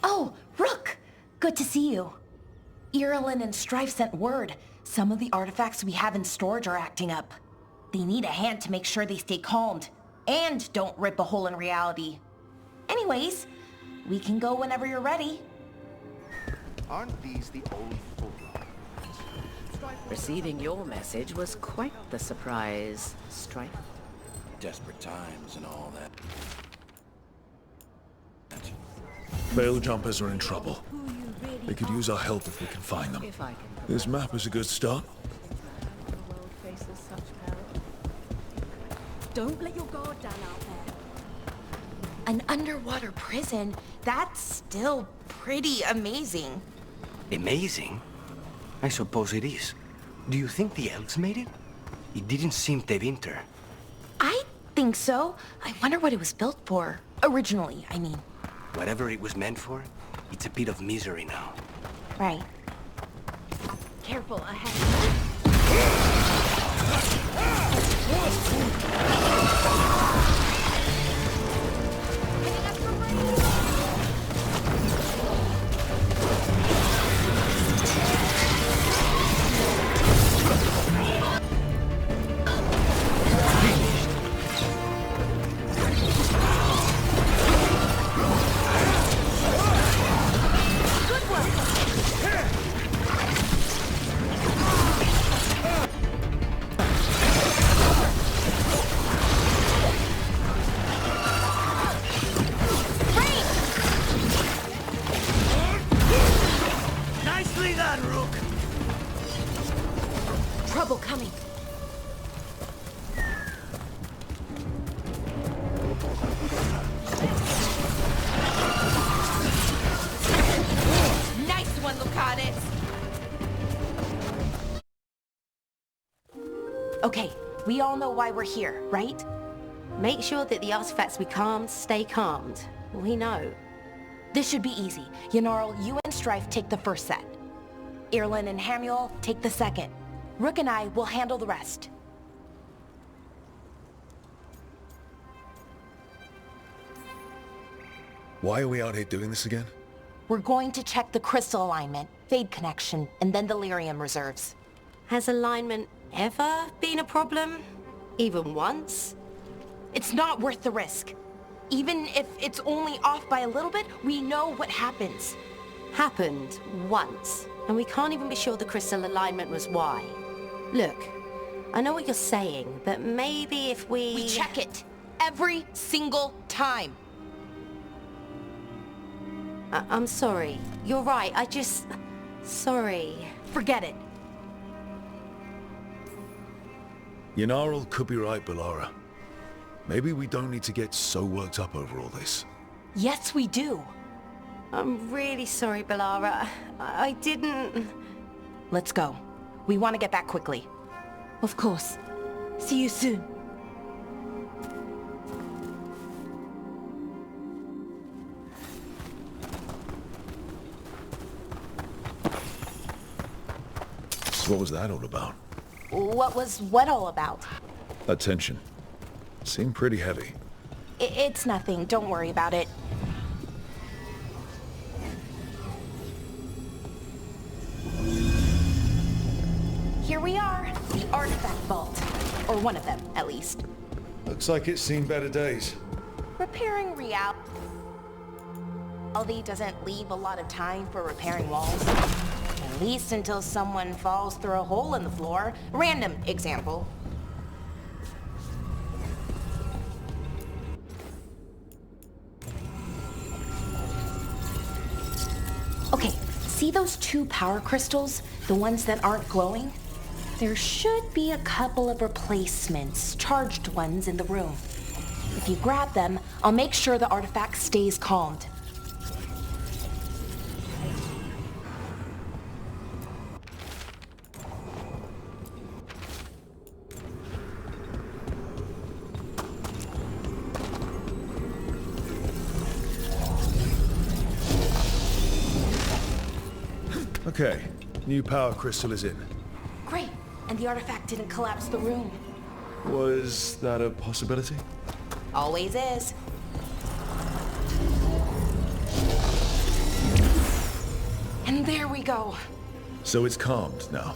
Oh, Rook! Good to see you. Irulan and Strife sent word. Some of the artifacts we have in storage are acting up. They need a hand to make sure they stay calmed, and don't rip a hole in reality. Anyways, we can go whenever you're ready. Aren't these the old folk? Receiving your message was quite the surprise, Strife. Desperate times and all that. Veil jumpers are in trouble. They could use our help if we can find them. If I can. This map is a good start. The world faces such peril. Don't let your guard down out there. An underwater prison? That's still pretty amazing. Amazing? I suppose it is. Do you think the elves made it? It didn't seem to winter. I think so. I wonder what it was built for. Originally, I mean. Whatever it was meant for, it's a bit of misery now. Right. Careful ahead. Trouble coming. Nice one, Lucanis. Okay, we all know why we're here, right? Make sure that the artifacts we calmed stay calmed. We know. This should be easy. Yanarl, you and Strife take the first set. Irulan and Hamuel take the second. Rook and I will handle the rest. Why are we out here doing this again? We're going to check the crystal alignment, fade connection, and then the lyrium reserves. Has alignment ever been a problem? Even once? It's not worth the risk. Even if it's only off by a little bit, we know what happens. Happened once, and we can't even be sure the crystal alignment was why. Look, I know what you're saying, but maybe if we... We check it every single time. I'm sorry. You're right, Sorry. Forget it. Yanarl could be right, Bellara. Maybe we don't need to get so worked up over all this. Yes, we do. I'm really sorry, Bellara. I didn't... Let's go. We want to get back quickly. Of course. See you soon. So what was that all about? What was what all about? Attention. Seemed pretty heavy. It's nothing. Don't worry about it. Here we are, the artifact vault. Or one of them, at least. Looks like it's seen better days. Repairing reality doesn't leave a lot of time for repairing walls. At least until someone falls through a hole in the floor. Random example. Okay, see those two power crystals? The ones that aren't glowing? There should be a couple of replacements, charged ones in the room. If you grab them, I'll make sure the artifact stays calmed. Okay, new power crystal is in. Great, and the artifact didn't collapse the room. Was that a possibility? Always is. And there we go. So it's calmed now.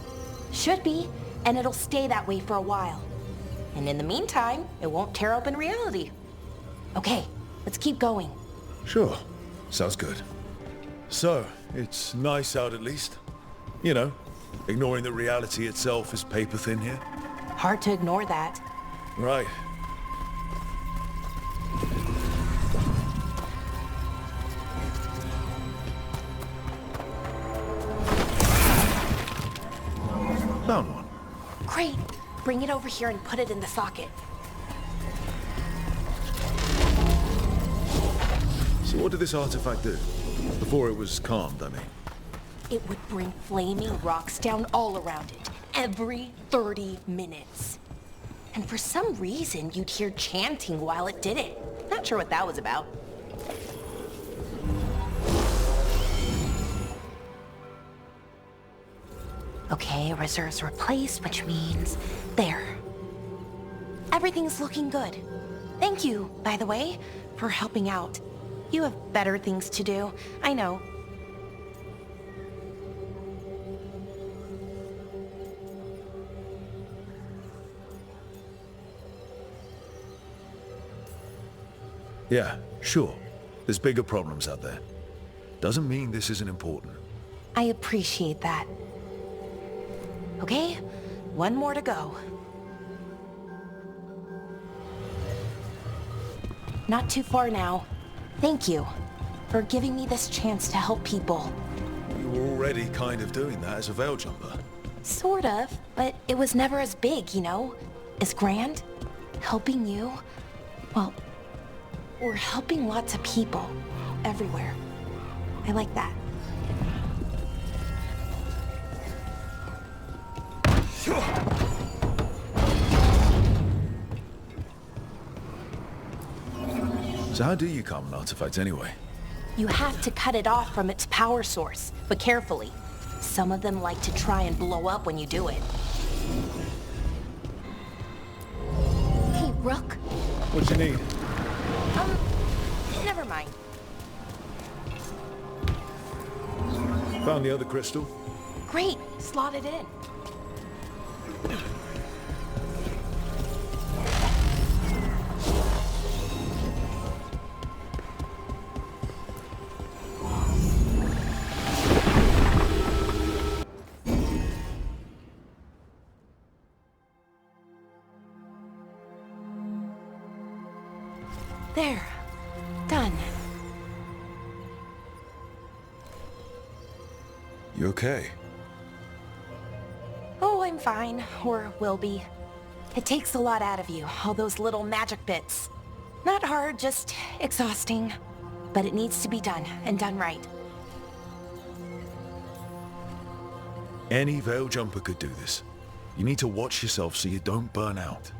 Should be, and it'll stay that way for a while. And in the meantime, it won't tear open reality. Okay, let's keep going. Sure. Sounds good. So, it's nice out at least. You know, ignoring that reality itself is paper thin here. Hard to ignore that. Right. Found one. Great. Bring it over here and put it in the socket. So what did this artifact do? Before it was calmed, I mean. It would bring flaming rocks down all around it, every 30 minutes. And for some reason, you'd hear chanting while it did it. Not sure what that was about. Okay, reserves replaced, which means there. Everything's looking good. Thank you, by the way, for helping out. You have better things to do, I know. Yeah, sure. There's bigger problems out there. Doesn't mean this isn't important. I appreciate that. Okay, one more to go. Not too far now. Thank you for giving me this chance to help people. You were already kind of doing that as a veil jumper. Sort of, but it was never as big, you know? As grand. Helping you, well, we're helping lots of people everywhere. I like that. So how do you calm an artifact anyway? You have to cut it off from its power source, but carefully. Some of them like to try and blow up when you do it. Hey, Rook. What you need? Never mind. Found the other crystal? Great, slot it in. There. Done. You okay? Oh, I'm fine. Or will be. It takes a lot out of you, all those little magic bits. Not hard, just exhausting. But it needs to be done, and done right. Any veil jumper could do this. You need to watch yourself so you don't burn out.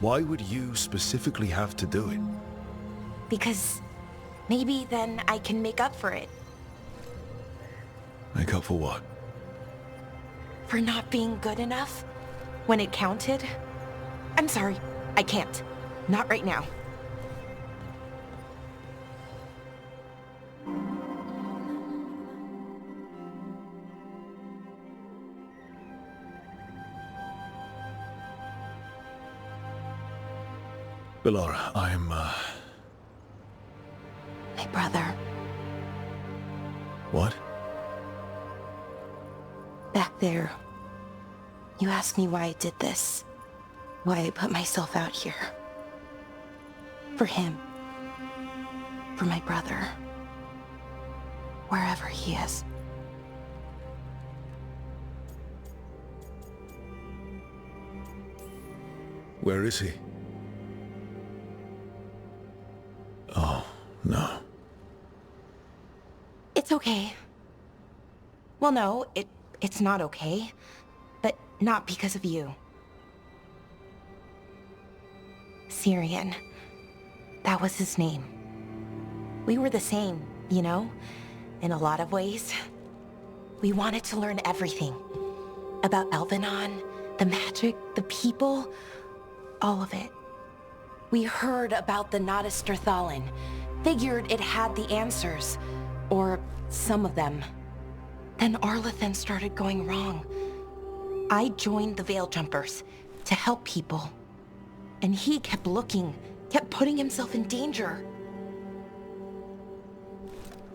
Why would you specifically have to do it? Because maybe then I can make up for it. Make up for what? For not being good enough when it counted. I'm sorry, I can't. Not right now. Bellara, I'm, My brother, What? back there. You asked me why I did this. Why I put myself out here. For him. For my brother. Wherever he is. Where is he? Oh, no. It's okay. Well, no, it's not okay. But not because of you. Syrian. That was his name. We were the same, you know? In a lot of ways. We wanted to learn everything. About Elvenon, the magic, the people, all of it. We heard about the Notisterthalin, figured it had the answers, or some of them. Then Arlathan started going wrong. I joined the Veil Jumpers to help people. And he kept looking, kept putting himself in danger.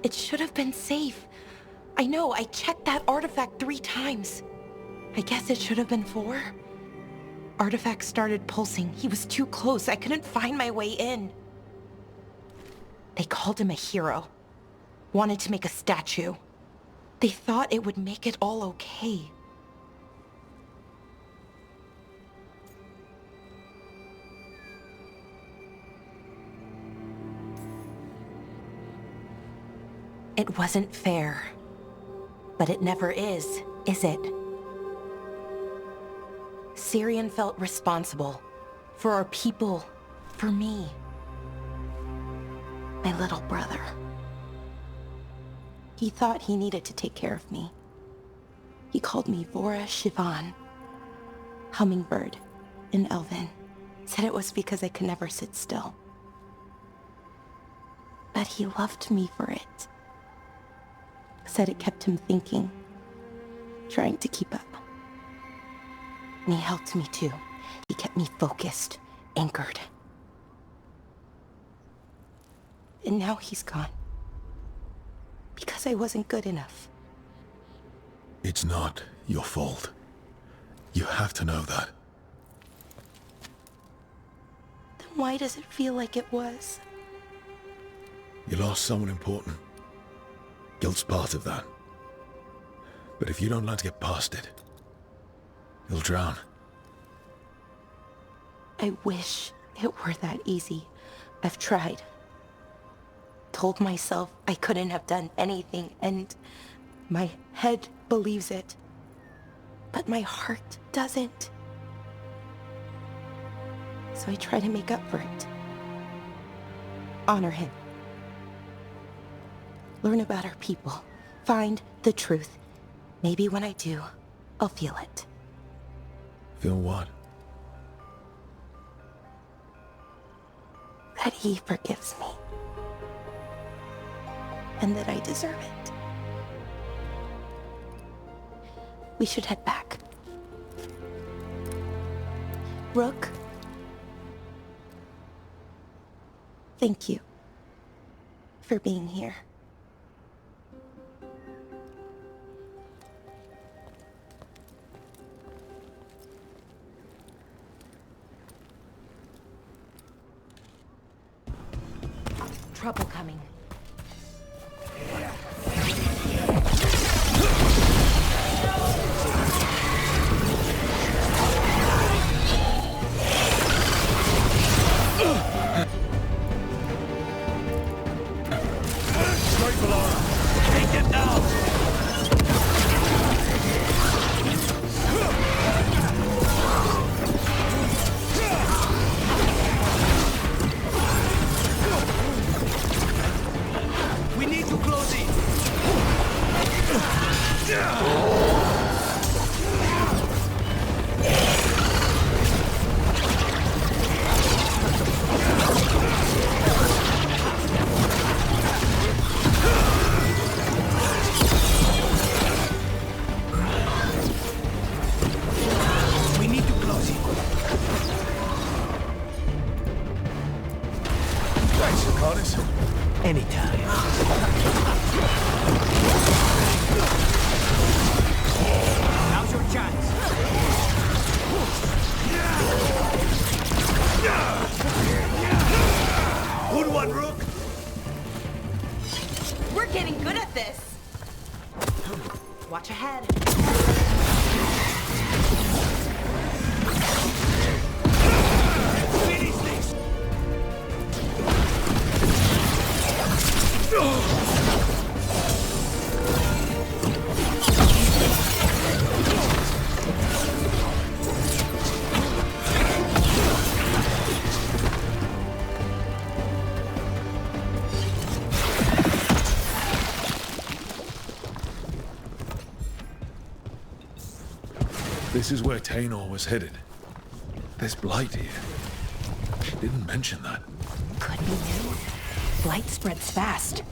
It should have been safe. I know, I checked that artifact 3 times. I guess it should have been 4. Artifact started pulsing. He was too close. I couldn't find my way in. They called him a hero. Wanted to make a statue. They thought it would make it all okay. It wasn't fair. But it never is it? Syrian felt responsible. For our people. For me. My little brother. He thought he needed to take care of me. He called me Vora Shivan. Hummingbird in Elven. Said it was because I could never sit still. But he loved me for it. Said it kept him thinking, trying to keep up. And he helped me too. He kept me focused, anchored. And now he's gone. Because I wasn't good enough. It's not your fault. You have to know that. Then why does it feel like it was? You lost someone important. Guilt's part of that. But if you don't learn to get past it, you'll drown. I wish it were that easy. I've tried. Told myself I couldn't have done anything, and my head believes it. But my heart doesn't. So I try to make up for it. Honor him. Learn about our people. Find the truth. Maybe when I do, I'll feel it. Feel what? That he forgives me. And that I deserve it. We should head back. Rook? Thank you for being here. Trouble coming. Straight below. Take it down. We need to close it. We need to close it. Thanks, Carnis. Anytime. Now's your chance. Good one, Rook. We're getting good at this. Watch ahead. Finish this. This is where Tainor was headed. There's blight here. Didn't mention that. Could be new. Blight spreads fast.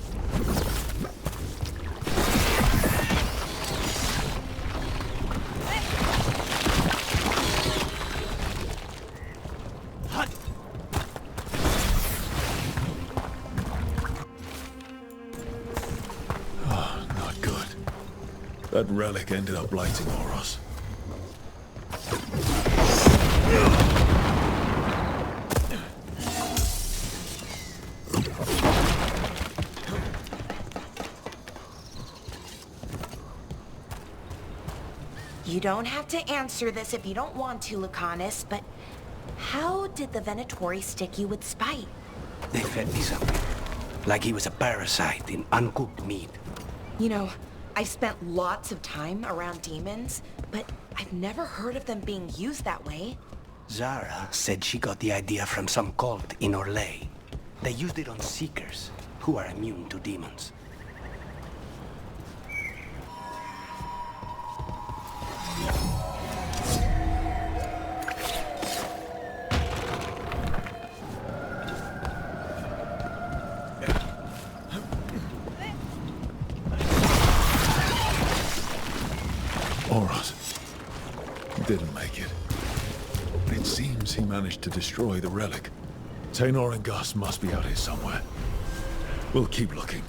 That relic ended up lighting Oros. You don't have to answer this if you don't want to, Lucanus, but how did the Venatori stick you with spite? They fed me something. Like he was a parasite in uncooked meat. You know, I've spent lots of time around demons, but I've never heard of them being used that way. Zara said she got the idea from some cult in Orlais. They used it on Seekers, who are immune to demons. Oros. He didn't make it. But it seems he managed to destroy the relic. Taynor and Gus must be out here somewhere. We'll keep looking.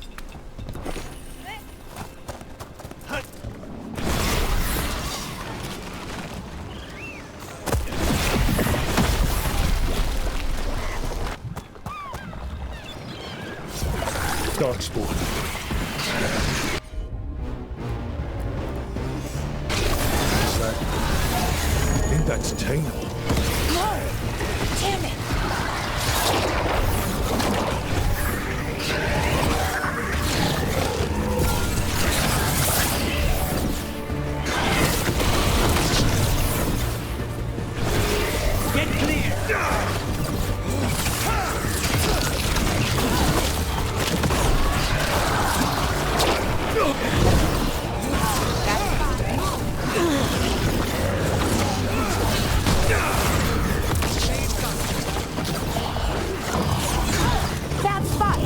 Darkspawn. I think that's Taynor. No! Damn it! Get clear! That's fine!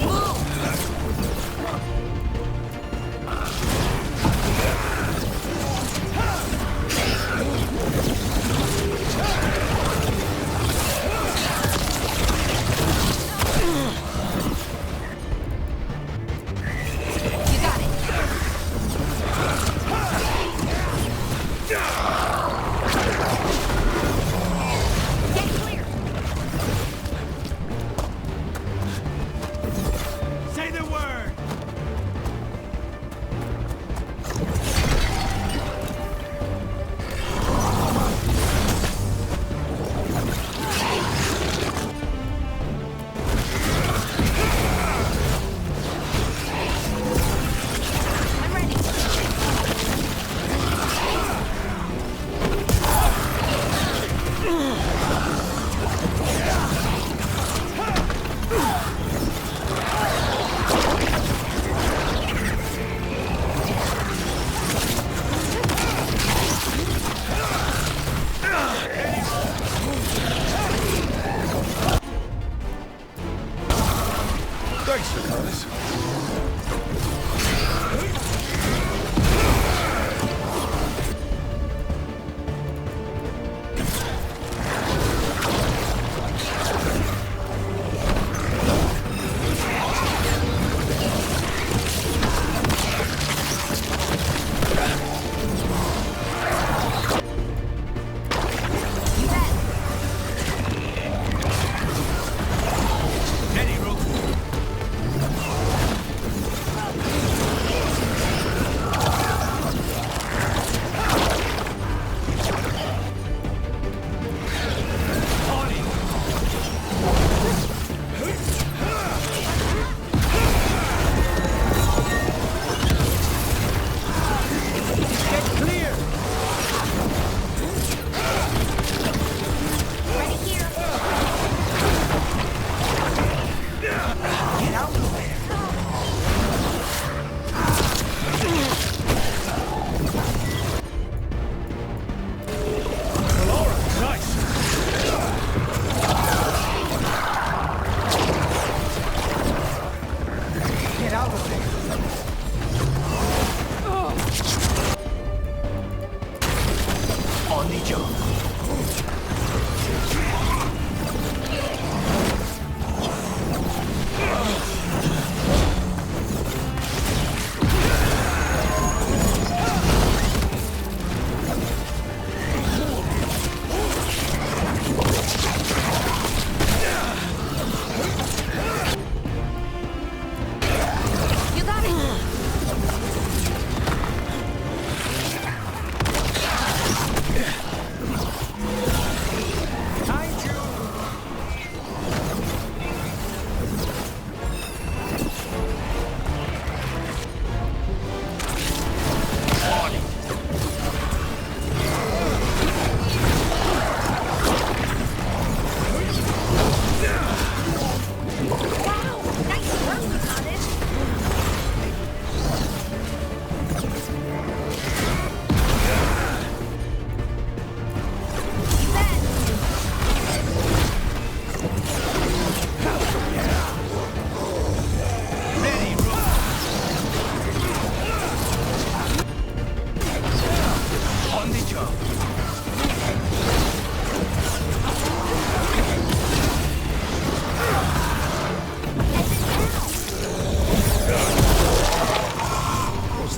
You got it! Get clear! Say the word! I'm ready! Thanks, Lucanus. You bet! Steady, Rook.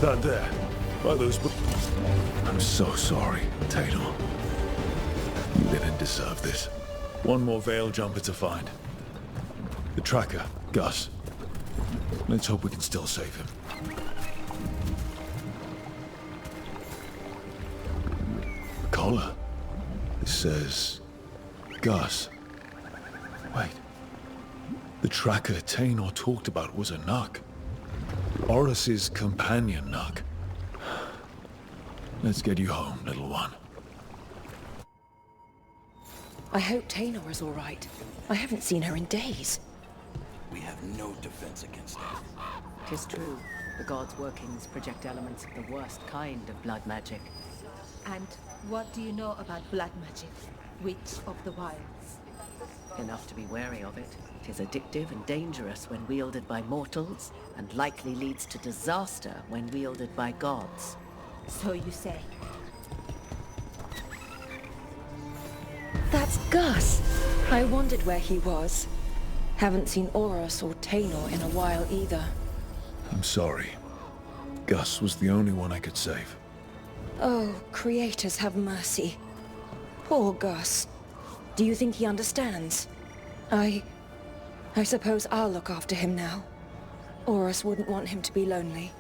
What's that there? By those I'm so sorry, Taylor. You didn't deserve this. One more Veil jumper to find. The tracker, Gus. Let's hope we can still save him. The collar. It says... Gus. Wait. The tracker Taynor talked about was a Nuck. Horus's companion Nuck. Let's get you home, little one. I hope Taynor is all right. I haven't seen her in days. We have no defense against that. 'Tis true. The gods' workings project elements of the worst kind of blood magic. And what do you know about blood magic? Witch of the Wilds? Enough to be wary of it. 'Tis addictive and dangerous when wielded by mortals, and likely leads to disaster when wielded by gods. So you say. That's Gus! I wondered where he was. Haven't seen Horus or Taynor in a while either. I'm sorry. Gus was the only one I could save. Oh, creators have mercy. Poor Gus. Do you think he understands? I suppose I'll look after him now. Horus wouldn't want him to be lonely.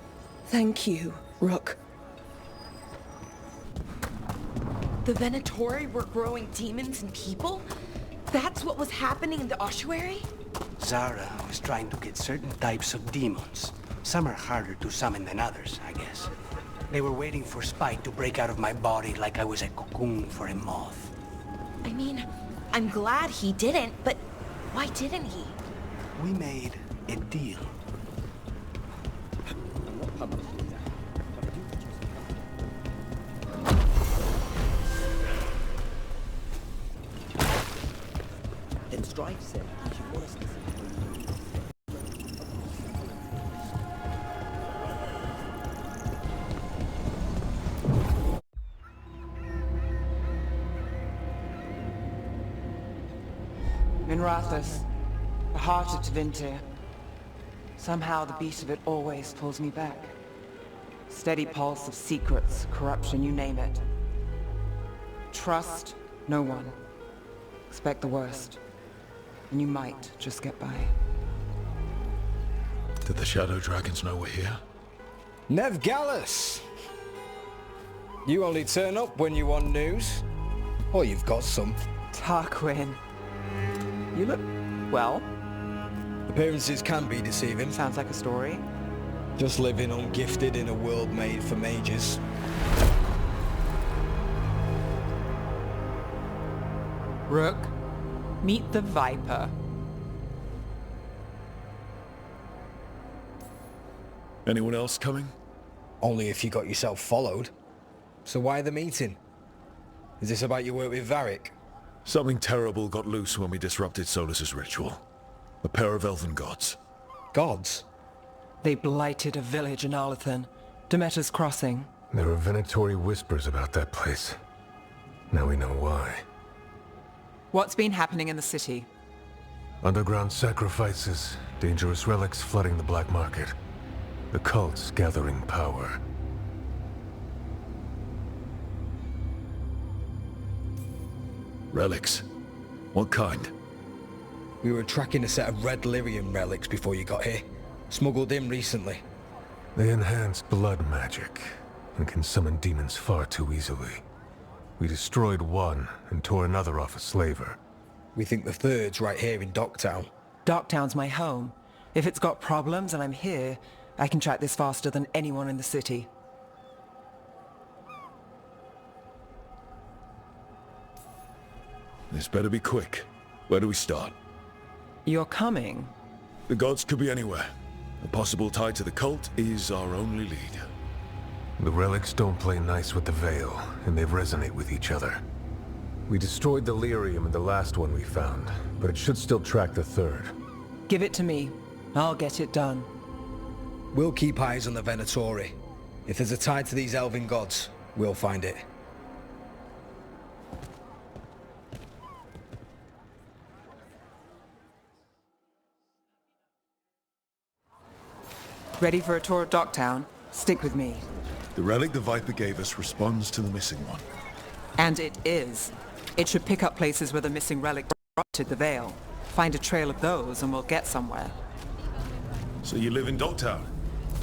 Thank you, Rook. The Venatori were growing demons and people? That's what was happening in the ossuary? Zara was trying to get certain types of demons. Some are harder to summon than others, I guess. They were waiting for Spike to break out of my body like I was a cocoon for a moth. I mean, I'm glad he didn't, but why didn't he? We made a deal. Then Strife said he should want us to see. Minrathous, the heart of Tevinter. Somehow the beat of it always pulls me back. Steady pulse of secrets, corruption, you name it. Trust no one. Expect the worst. And you might just get by. Did the Shadow Dragons know we're here? Nev Gallus! You only turn up when you want news. Or you've got some. Tarquin. You look... well. Appearances can be deceiving. Sounds like a story. Just living ungifted in a world made for mages. Rook, meet the Viper. Anyone else coming? Only if you got yourself followed. So why the meeting? Is this about your work with Varric? Something terrible got loose when we disrupted Solus's ritual. A pair of elven gods. Gods? They blighted a village in Arlathan, Demeter's Crossing. There were Venatori whispers about that place. Now we know why. What's been happening in the city? Underground sacrifices, dangerous relics flooding the black market. The cults gathering power. Relics? What kind? We were tracking a set of red lyrium relics before you got here. Smuggled in recently. They enhance blood magic and can summon demons far too easily. We destroyed one and tore another off a slaver. We think the third's right here in Docktown. Docktown's my home. If it's got problems and I'm here, I can track this faster than anyone in the city. This better be quick. Where do we start? You're coming? The gods could be anywhere. A possible tie to the cult is our only lead. The relics don't play nice with the Veil, and they resonate with each other. We destroyed the lyrium in the last one we found, but it should still track the third. Give it to me. I'll get it done. We'll keep eyes on the Venatori. If there's a tie to these elven gods, we'll find it. Ready for a tour of Docktown? Stick with me. The relic the Viper gave us responds to the missing one. And it is. It should pick up places where the missing relic corrupted the Veil. Find a trail of those and we'll get somewhere. So you live in Dogtown?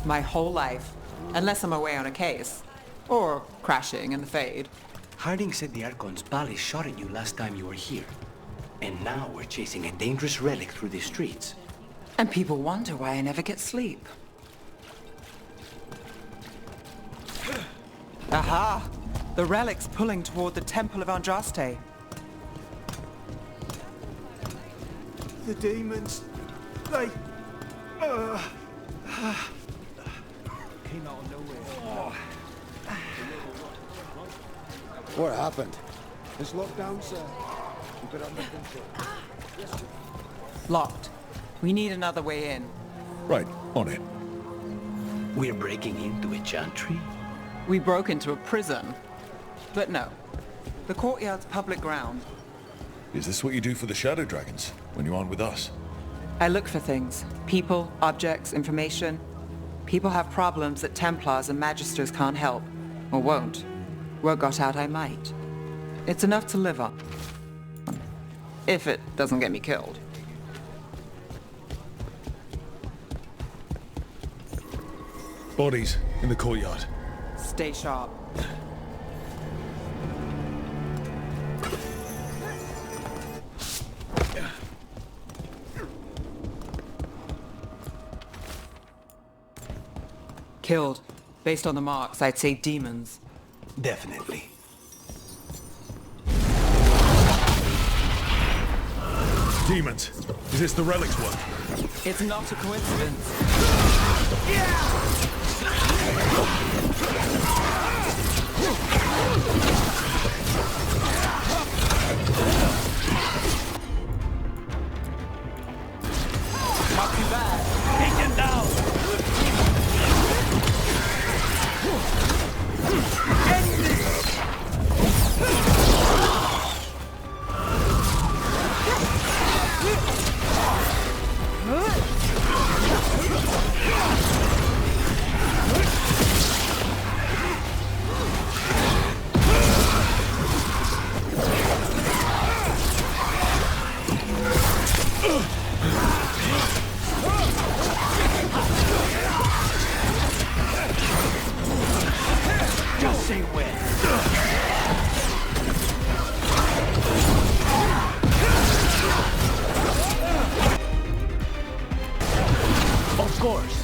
My whole life. Unless I'm away on a case. Or crashing in the Fade. Harding said the Archon's Ballet shot at you last time you were here. And now we're chasing a dangerous relic through the streets. And people wonder why I never get sleep. Aha! The relic's pulling toward the Temple of Andraste. The demons, they... Came out of nowhere. What happened? It's locked down, sir. Keep it under control. Locked. We need another way in. Right, on it. We're breaking into a chantry? We broke into a prison. But no. The courtyard's public ground. Is this what you do for the Shadow Dragons, when you aren't with us? I look for things. People, objects, information. People have problems that Templars and Magisters can't help. Or won't. Word got out I might. It's enough to live on. If it doesn't get me killed. Bodies in the courtyard. Stay sharp. Killed. Based on the marks, I'd say demons. Definitely. Demons. Is this the relic's work? It's not a coincidence. Not too bad. Take him down. Just say when. Of course.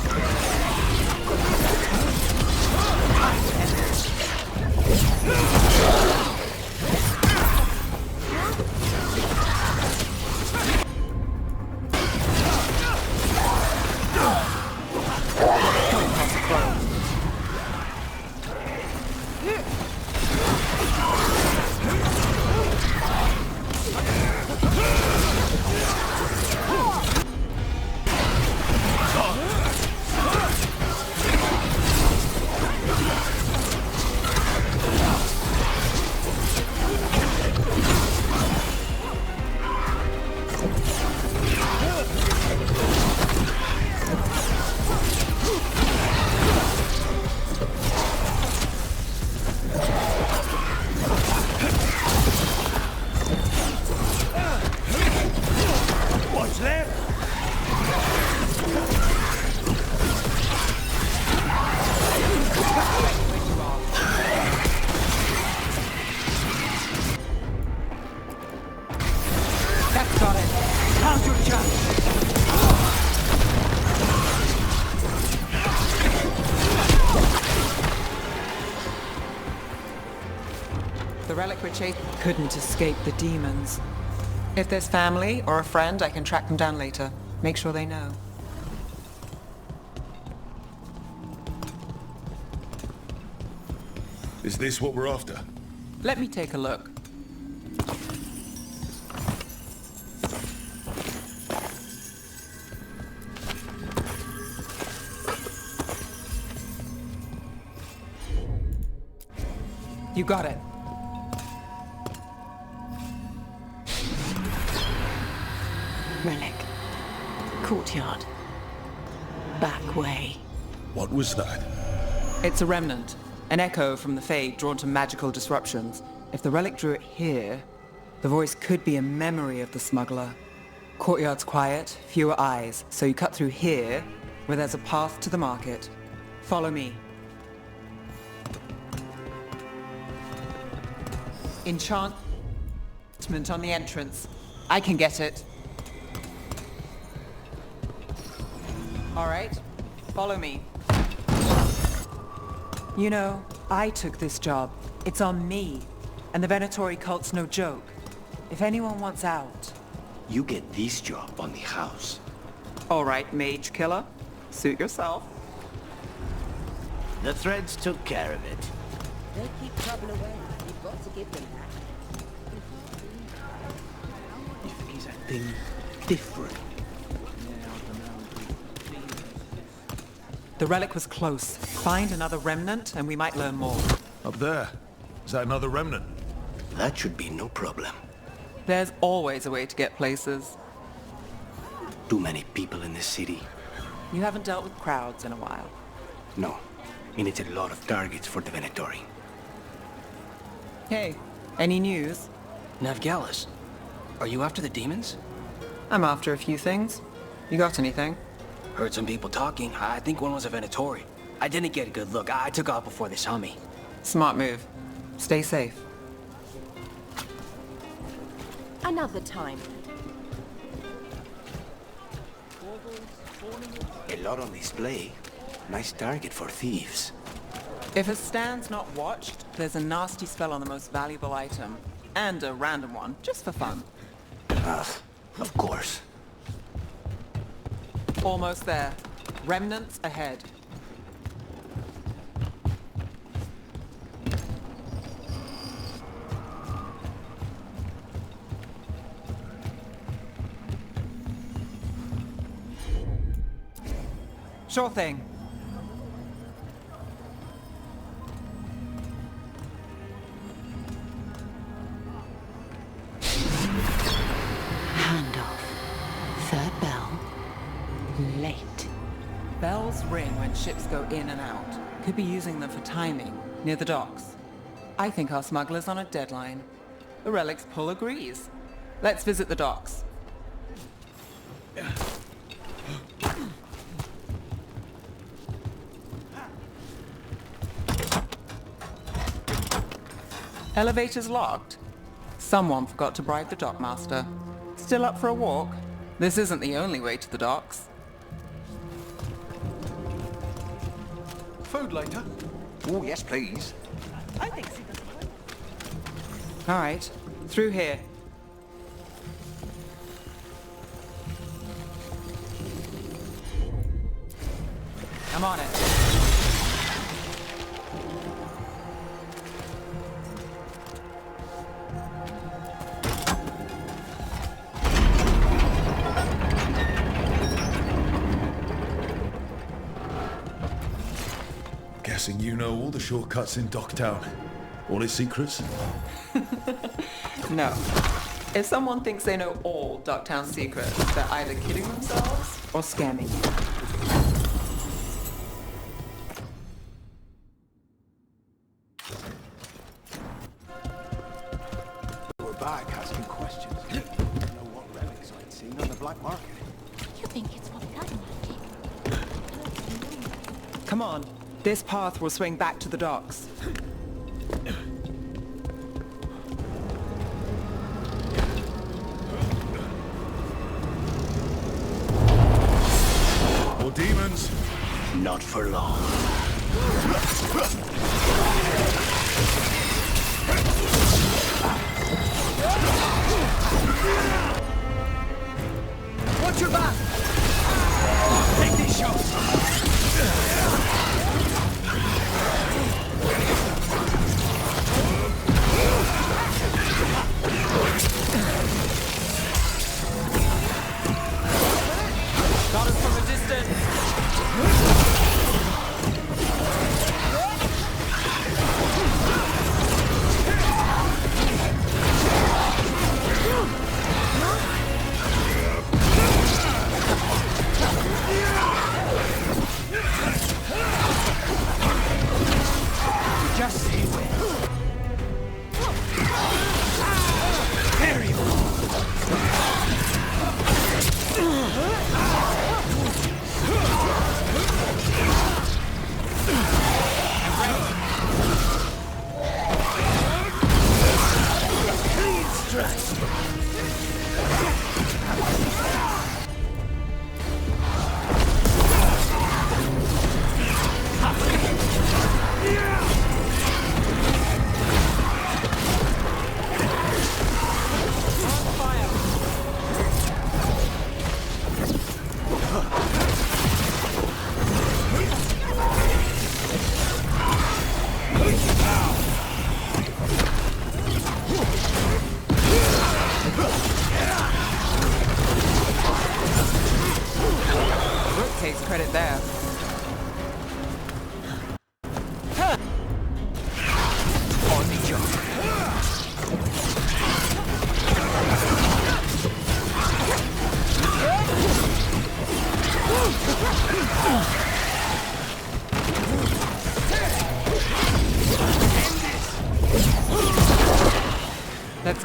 The relic we're chasing couldn't escape the demons. If there's family or a friend, I can track them down later. Make sure they know. Is this what we're after? Let me take a look. You got it. Relic. Courtyard. Back way. What was that? It's a remnant. An echo from the Fade drawn to magical disruptions. If the relic drew it here, the voice could be a memory of the smuggler. Courtyard's quiet, fewer eyes, so you cut through here, where there's a path to the market. Follow me. Enchantment on the entrance. I can get it. All right, follow me. You know, I took this job. It's on me. And the Venatori cult's no joke. If anyone wants out... You get this job on the house. All right, mage killer. Suit yourself. The threads took care of it. They keep trouble away. You've got to give them that. If he's acting different. The relic was close. Find another remnant and we might learn more. Up there. Is that another remnant? That should be no problem. There's always a way to get places. Too many people in this city. You haven't dealt with crowds in a while. No. And it's a lot of targets for the Venatori. Hey, any news? Navgalis, are you after the demons? I'm after a few things. You got anything? Heard some people talking. I think one was a Venatori. I didn't get a good look. I took off before they saw me. Smart move. Stay safe. Another time. A lot on display. Nice target for thieves. If a stand's not watched, there's a nasty spell on the most valuable item. And a random one, just for fun. Of course. Almost there. Remnants ahead. Sure thing. Handoff. Third bell. Late. Bells ring when ships go in and out. Could be using them for timing, near the docks. I think our smuggler's on a deadline. The relic's pull agrees. Let's visit the docks. Elevator's locked. Someone forgot to bribe the dockmaster. Still up for a walk? This isn't the only way to the docks. Food later? Oh, yes, please. I think so. All right, through here. I'm on it. Guessing you know all the shortcuts in Docktown. All its secrets? No. If someone thinks they know all Docktown secrets, they're either kidding themselves or scamming you. We're back asking questions. I don't know what relics I'd seen on the black market. You think it's for blood magic? Come on. This path will swing back to the docks. More demons? Not for long. Watch your back! Take these shots! Got us from a distance.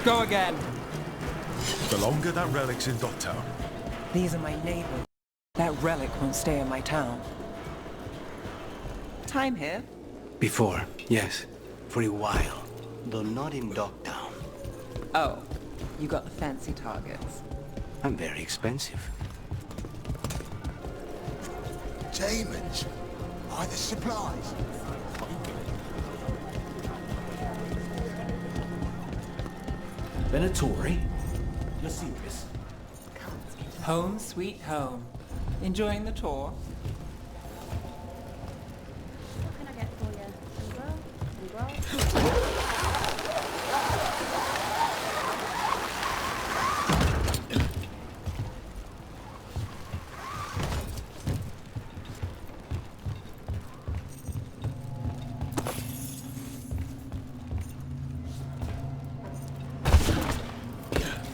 Go again. The longer that relic's in Docktown. These are my neighbors. That relic won't stay in my town. Time here? Before, yes. For a while. Though not in Docktown. Oh, you got the fancy targets. I'm very expensive. Demons? Are the supplies? Venatori? You're serious? Home sweet home. Enjoying the tour? What can I get for you?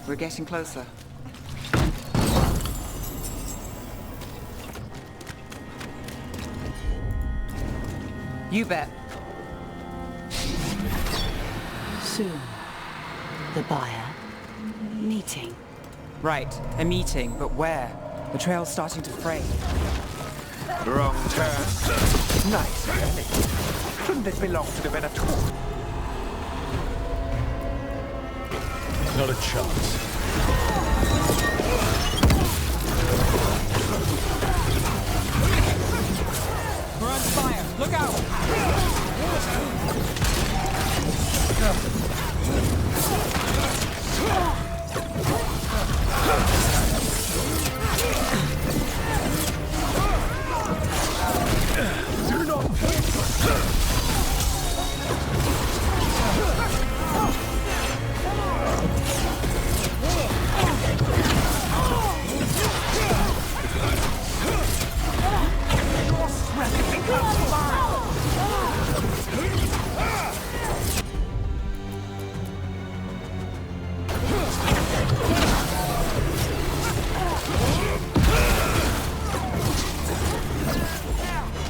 We're getting closer. You bet. Soon. The buyer. Meeting. Right, a meeting, but where? The trail's starting to fray. Wrong turn. Nice relic. Shouldn't it belong to the Venator? Not a chance. We're on fire! Look out! Do not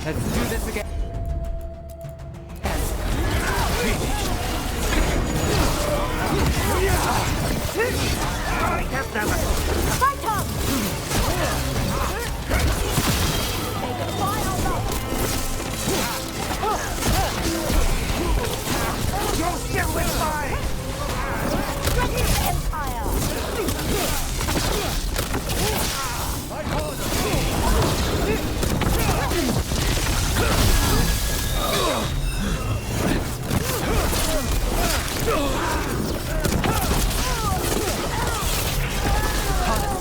Let's do this again. Fight up! You're still with mine! Empire!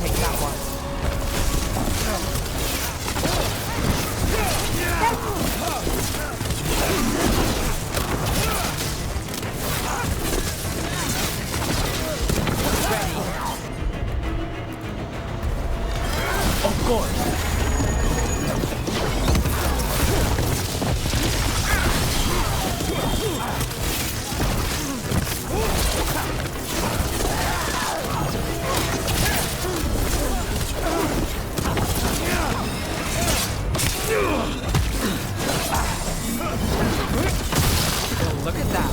Take that one. Of course. Look at that.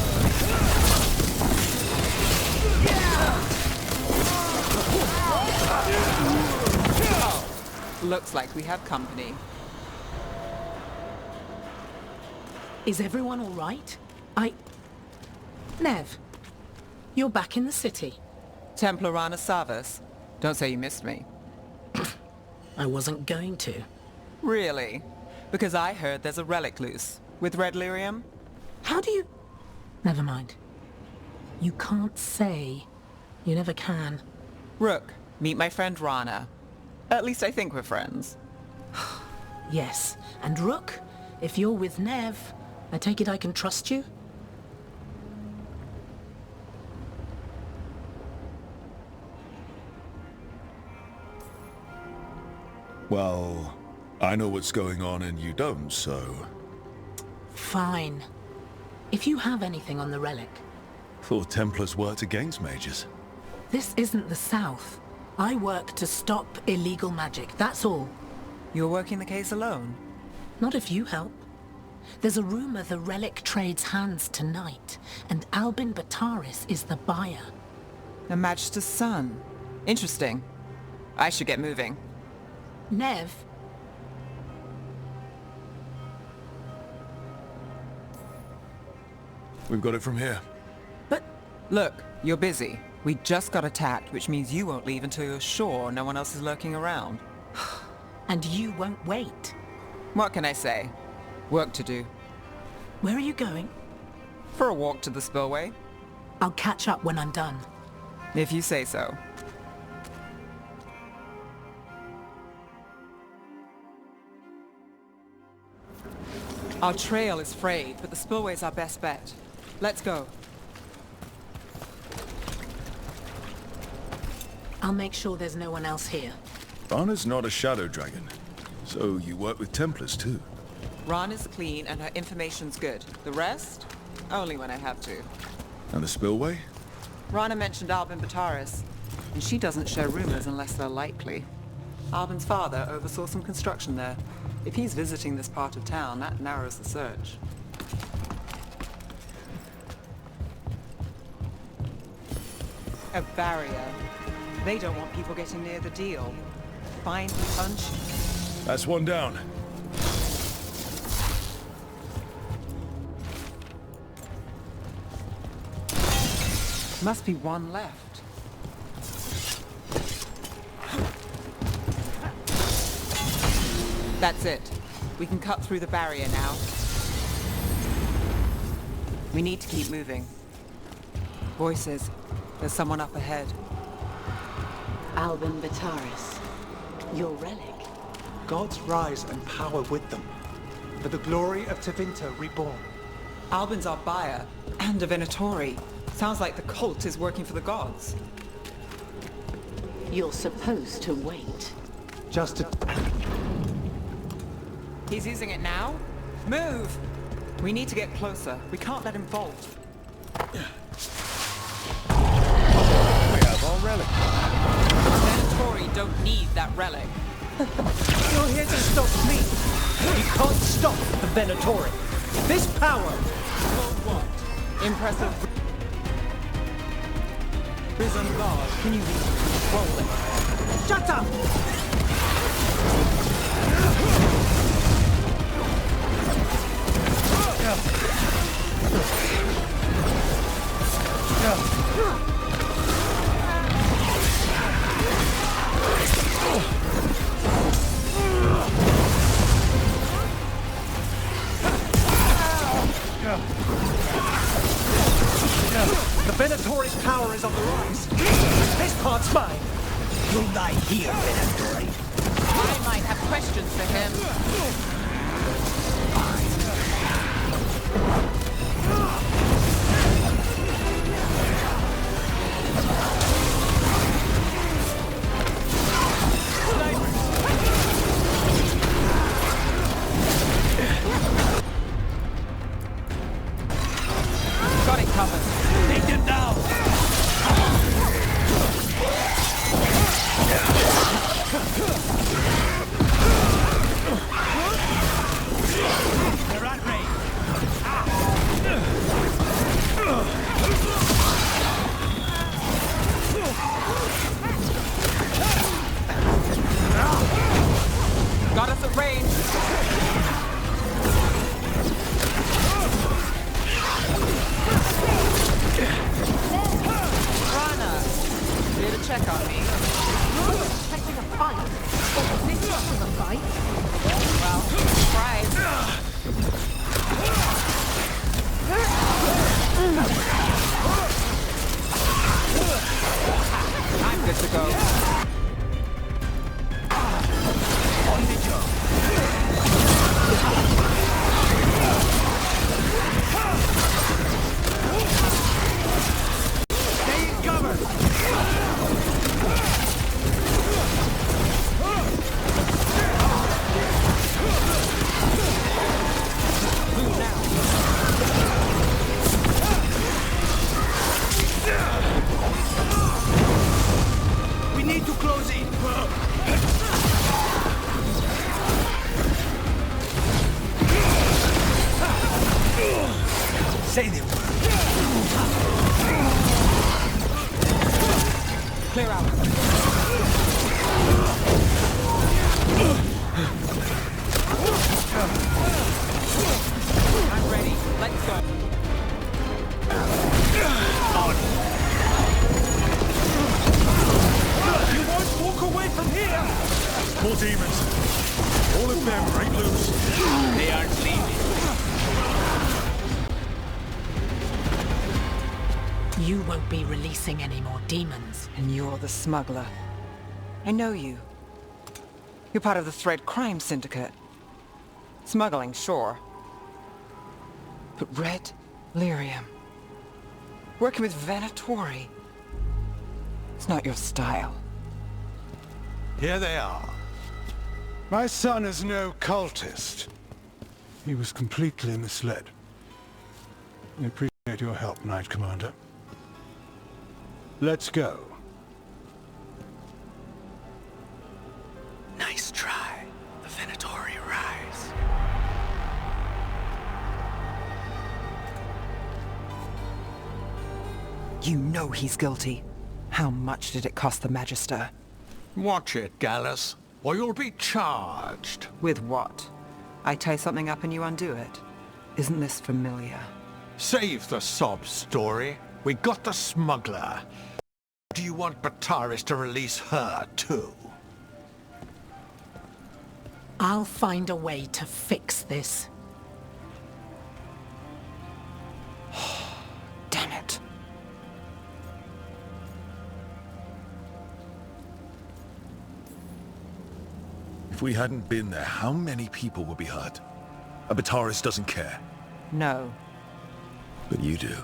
Looks like we have company. Is everyone all right? Nev, you're back in the city. Templarana Savas. Don't say you missed me. I wasn't going to. Really? Because I heard there's a relic loose. With red lyrium? How do you... Never mind. You can't say. You never can. Rook, meet my friend Rana. At least I think we're friends. Yes. And Rook, if you're with Nev, I take it I can trust you? Well, I know what's going on and you don't, so... Fine. If you have anything on the relic. Thought Templars worked against mages. This isn't the South. I work to stop illegal magic, that's all. You're working the case alone? Not if you help. There's a rumor the relic trades hands tonight, and Albin Bataris is the buyer. A Magister's son. Interesting. I should get moving. Nev? We've got it from here. But... Look, you're busy. We just got attacked, which means you won't leave until you're sure no one else is lurking around. And you won't wait. What can I say? Work to do. Where are you going? For a walk to the spillway. I'll catch up when I'm done. If you say so. Our trail is frayed, but the spillway's our best bet. Let's go. I'll make sure there's no one else here. Rana's not a shadow dragon, so you work with Templars too. Ran is clean and her information's good. The rest? Only when I have to. And the spillway? Rana mentioned Albin Bataris, and she doesn't share rumors unless they're likely. Albin's father oversaw some construction there. If he's visiting this part of town, that narrows the search. A barrier. They don't want people getting near the deal. Find and punch. That's one down. Must be one left. That's it. We can cut through the barrier now. We need to keep moving. Voices. There's someone up ahead. Albin Bataris. Your relic. Gods rise and power with them. For the glory of Tevinter reborn. Albin's our buyer, and a Venatori. Sounds like the cult is working for the gods. You're supposed to wait. Just to... He's using it now? Move! We need to get closer. We can't let him bolt. We have our relic. Venatori don't need that relic. You're here to stop me. You can't stop the Venatori. This power... For what? Impressive... Risen God, can you roll it? Shut up! The Venatori's power is on the rise. This part's mine. You'll die here, Venatori. I might have questions for him. Got it covered. Take him down. They're at range. Got us at range. Rana, here to check on me. Expecting a fight? Oh, this was a fight? Well, surprise. I'm good to go. On the job. Stay in cover. Move now. We need to close in. Say the word. won't be releasing any more demons. And you're the smuggler. I know you. You're part of the Thread crime syndicate. Smuggling, sure. But red lyrium. Working with Venatori. It's not your style. Here they are. My son is no cultist. He was completely misled. I appreciate your help, Knight Commander. Let's go. Nice try. The Venatori rise. You know he's guilty. How much did it cost the Magister? Watch it, Gallus, or you'll be charged. With what? I tie something up and you undo it. Isn't this familiar? Save the sob story. We got the smuggler. Do you want Bataris to release her, too? I'll find a way to fix this. Damn it. If we hadn't been there, how many people would be hurt? Bataris doesn't care. No. But you do.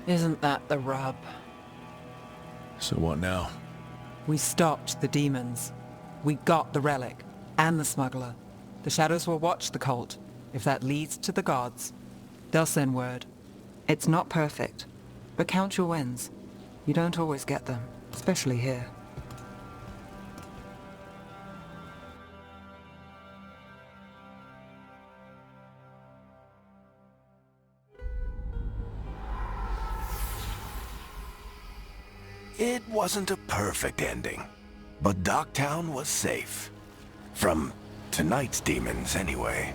Isn't that the rub? So what now? We stopped the demons. We got the relic. And the smuggler. The shadows will watch the cult. If that leads to the gods, they'll send word. It's not perfect. But count your wins. You don't always get them. Especially here. It wasn't a perfect ending, but Docktown was safe. From tonight's demons, anyway.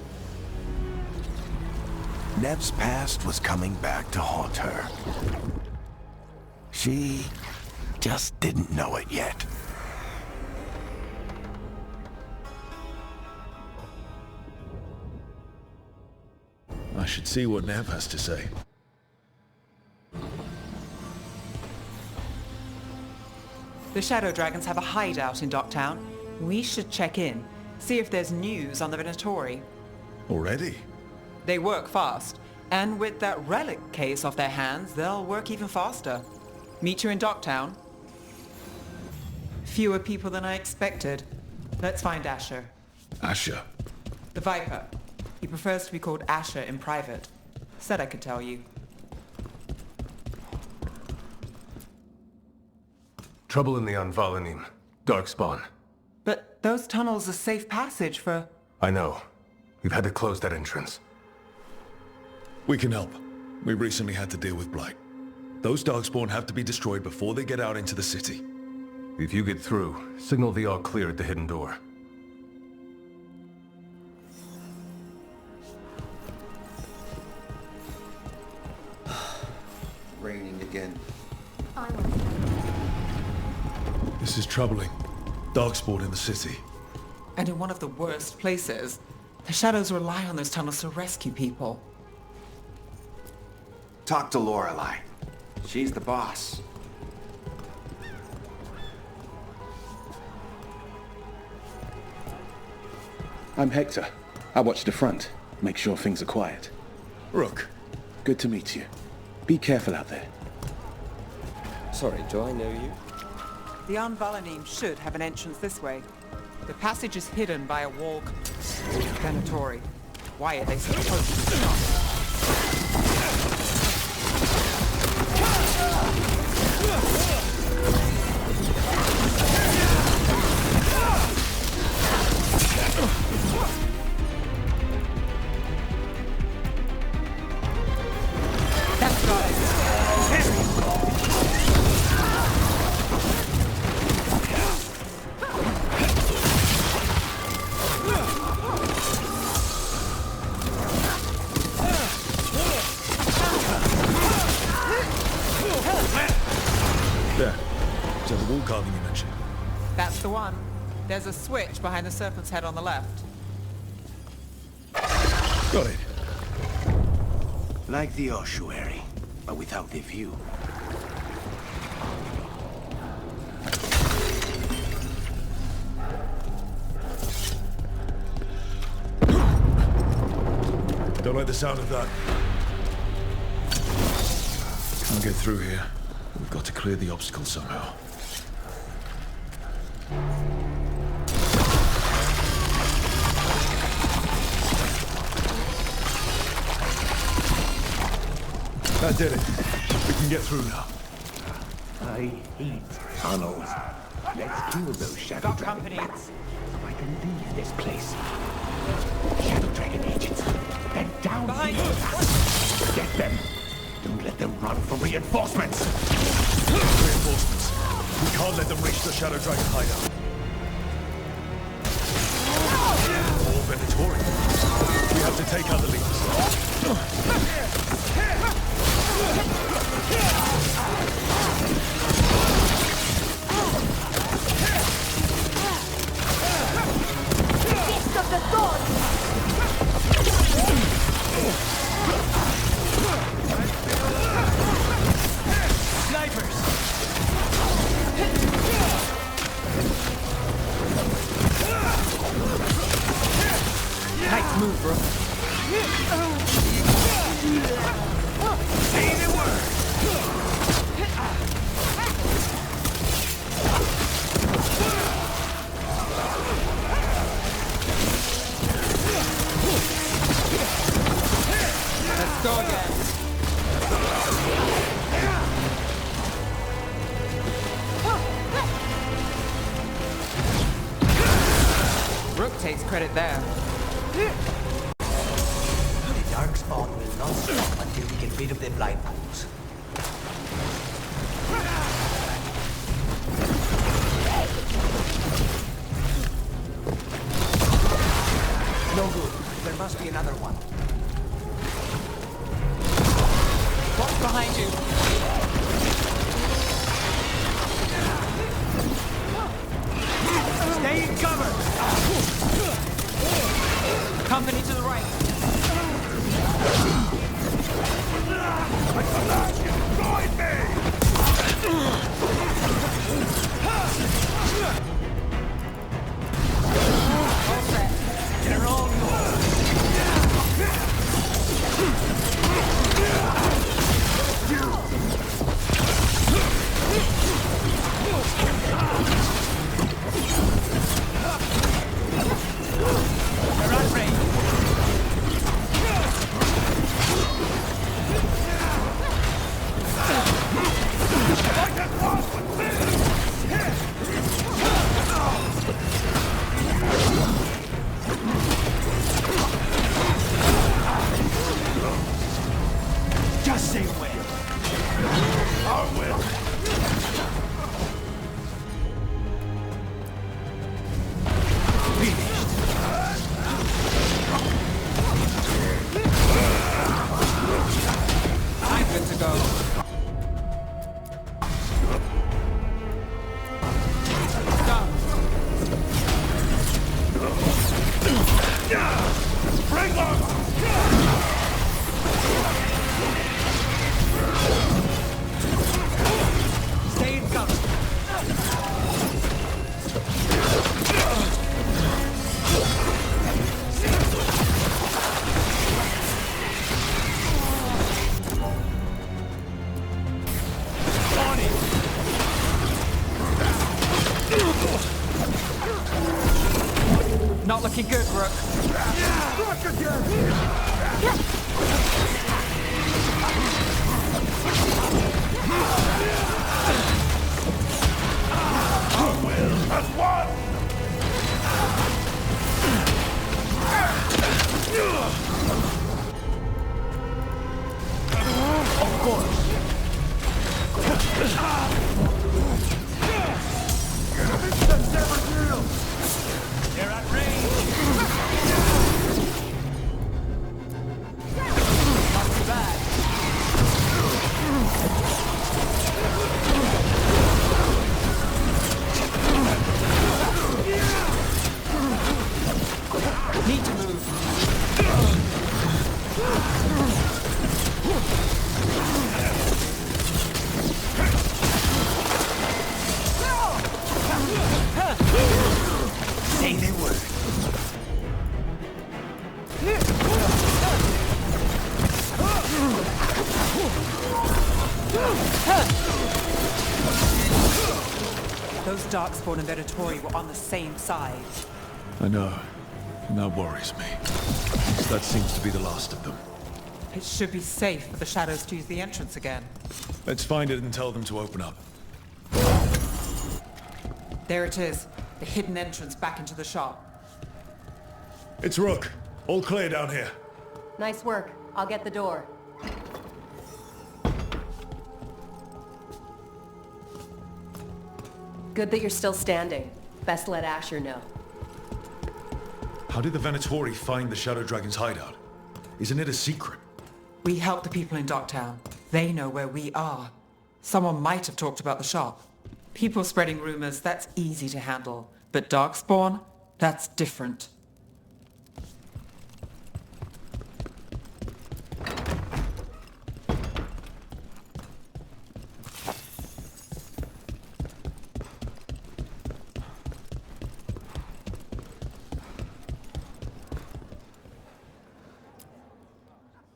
Nev's past was coming back to haunt her. She just didn't know it yet. I should see what Nev has to say. The Shadow Dragons have a hideout in Docktown. We should check in, see if there's news on the Venatori. Already? They work fast, and with that relic case off their hands, they'll work even faster. Meet you in Docktown. Fewer people than I expected. Let's find Asher. Asher? The Viper. He prefers to be called Asher in private. Said I could tell you. Trouble in the Anvalanim. Darkspawn. But those tunnels are safe passage for... I know. We've had to close that entrance. We can help. We recently had to deal with Blight. Those Darkspawn have to be destroyed before they get out into the city. If you get through, signal the all clear at the hidden door. Raining again. This is troubling. Darkspawn in the city. And in one of the worst places. The Shadows rely on those tunnels to rescue people. Talk to Lorelei. She's the boss. I'm Hector. I watch the front. Make sure things are quiet. Rook. Good to meet you. Be careful out there. Sorry, do I know you? The Anvalanim should have an entrance this way. The passage is hidden by a wall. Venatori. Why are they supposed to stop? That's the one. There's a switch behind the serpent's head on the left. Got it. Like the ossuary. but without the view. Don't like the sound of that. Can't get through here. We've got to clear the obstacle somehow. That did it. We can get through now. I hate tunnels. Let's kill those shadow dragons. So I can leave this place. Shadow dragon agents. They're down here. Get them. Don't let them run from reinforcements. Reinforcements. We can't let them reach the shadow dragon hideout. More Venatori. We have to take out the leaders. Fist of the Thorn! Snipers! Nice move, bro. Say the word! Let's go again. Rook takes credit there. The Darkspawn will not stop until we get rid of the blind pools. No good. There must be another one. What's behind you? Stay in cover! Company to the right. Join me! All set. They're all just say when. Our will. Finished. I'm good to go. Bring armor! Stay in cover. On it. Not looking good, Rook. Look again! Our will has won! Of course. They're at range. Not too bad. Need to move. Those Darkspawn and Venatori were on the same side. I know. And that worries me. That seems to be the last of them. It should be safe for the Shadows to use the entrance again. Let's find it and tell them to open up. There it is. The hidden entrance back into the shop. It's Rook. All clear down here. Nice work. I'll get the door. Good that you're still standing. Best let Asher know. How did the Venatori find the Shadow Dragon's hideout? Isn't it a secret? We help the people in Docktown. They know where we are. Someone might have talked about the shop. People spreading rumors, that's easy to handle. But Darkspawn, that's different.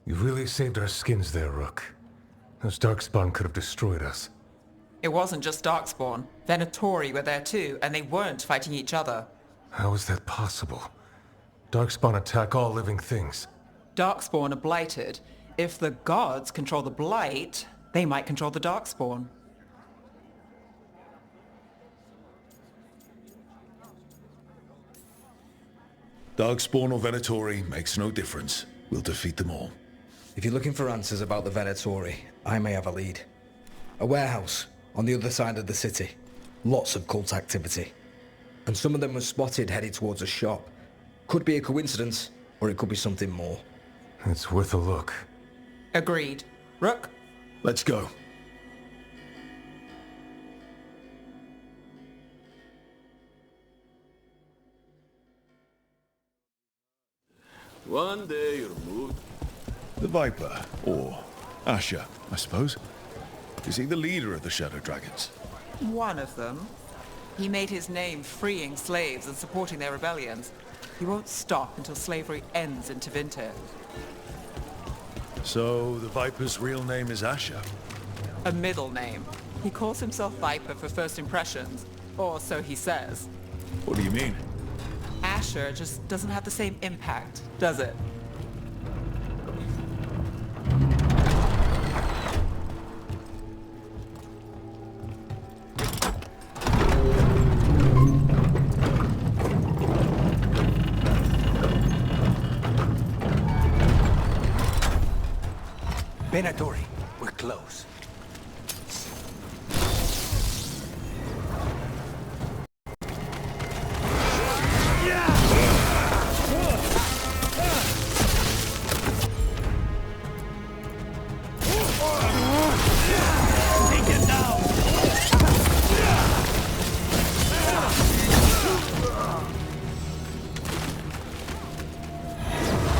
You really saved our skins there, Rook. Those Darkspawn could have destroyed us. It wasn't just Darkspawn. Venatori were there too, and they weren't fighting each other. How is that possible? Darkspawn attack all living things. Darkspawn are blighted. If the gods control the blight, they might control the Darkspawn. Darkspawn or Venatori makes no difference. We'll defeat them all. If you're looking for answers about the Venatori, I may have a lead. A warehouse on the other side of the city. Lots of cult activity. And some of them were spotted headed towards a shop. Could be a coincidence, or it could be something more. It's worth a look. Agreed. Rook? Let's go. One day you're moved. The Viper, or Asher, I suppose. Is he the leader of the Shadow Dragons? One of them. He made his name freeing slaves and supporting their rebellions. He won't stop until slavery ends in Tevinter. So, the Viper's real name is Asher? A middle name. He calls himself Viper for first impressions, or so he says. What do you mean? Asher just doesn't have the same impact, does it? Venatori, we're close.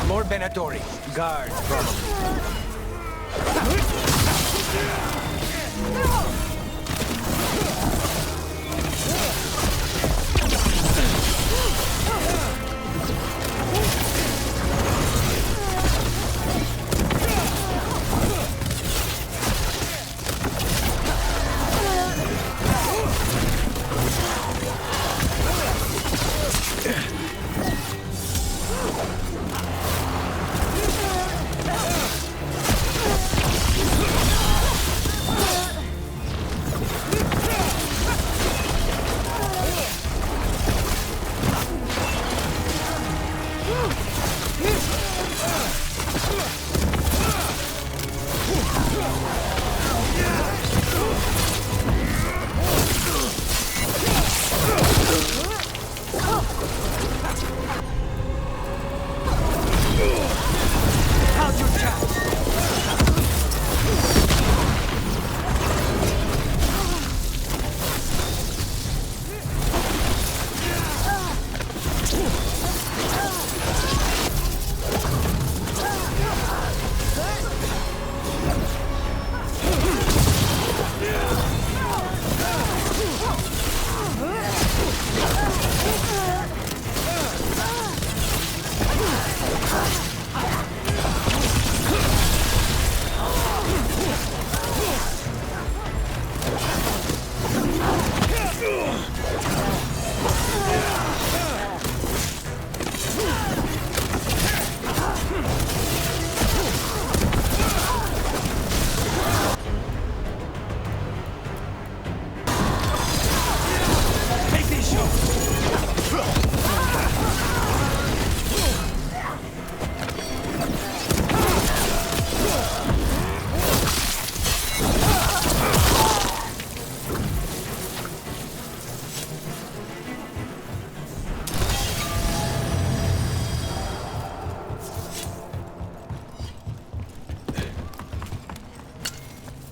More Venatori. Guard, probably.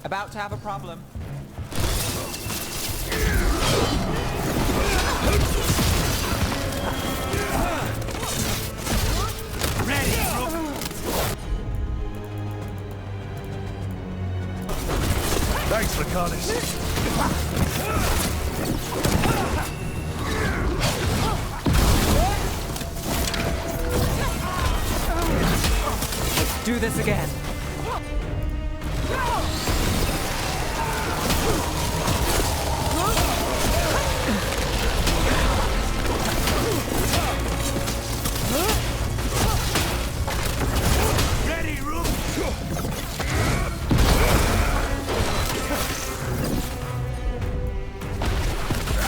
About to have a problem. Ready, Thanks, Lacanis. Let's do this again. ready, Rook!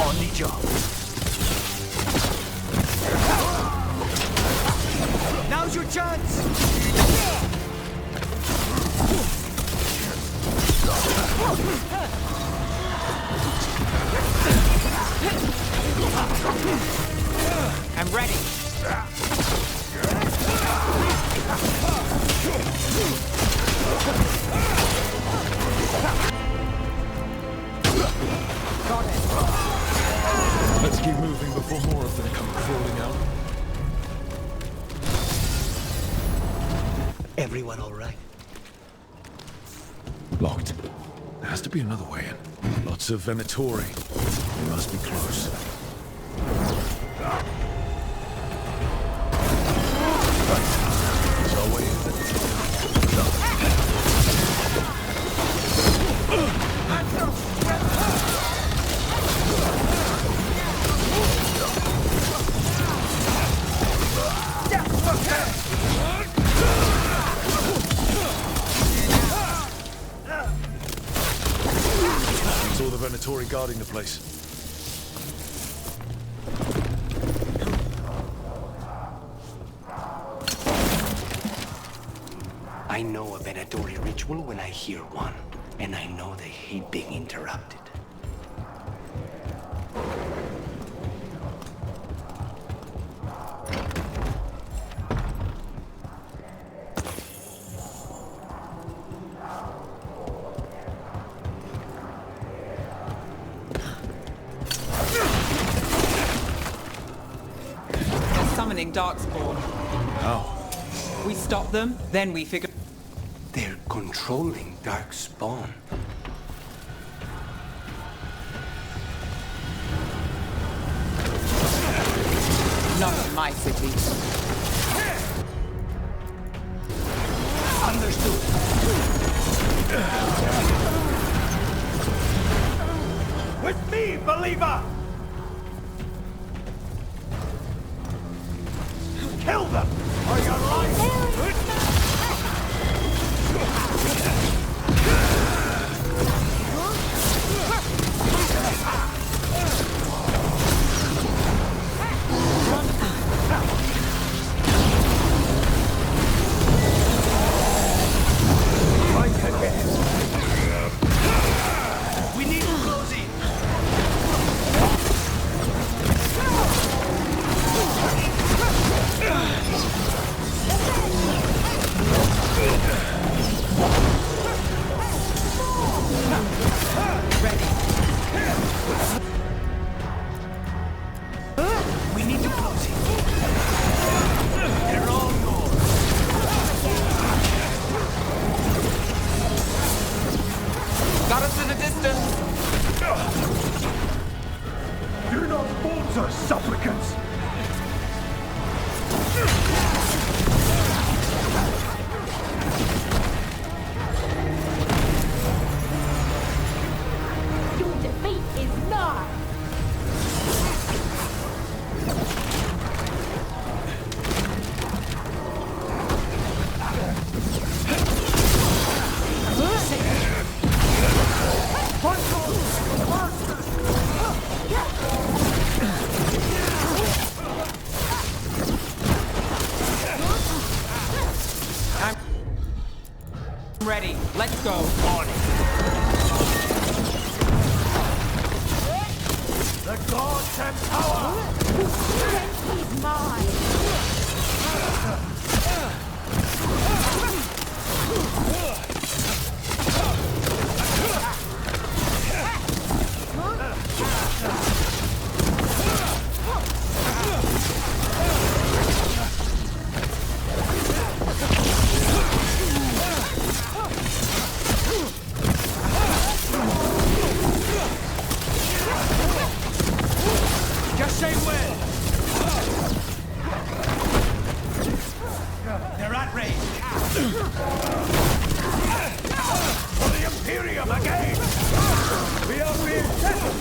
On the job. Now's your chance! I'm ready. Got it. Let's keep moving before more of them come crawling out. Everyone all right? Locked. There has to be another way in. Lots of Venatori. They must be close. It's our way in. It's all the Venatori guarding the place. I know a Venatori ritual when I hear one, and I know they hate being interrupted. They're summoning Darkspawn. How? We stop them, then we figure... They're controlling Darkspawn. Not in my city. Understood. With me, believer! Kill them, or your life... We need to close in. We need to close it. They're all gone. Got us in the distance. You're not fools or supplicants. Your defeat is nigh. I'm ready. Let's go. On it. The gods have power. Strength is mine. They're at range. For the Imperium again! We are being tested!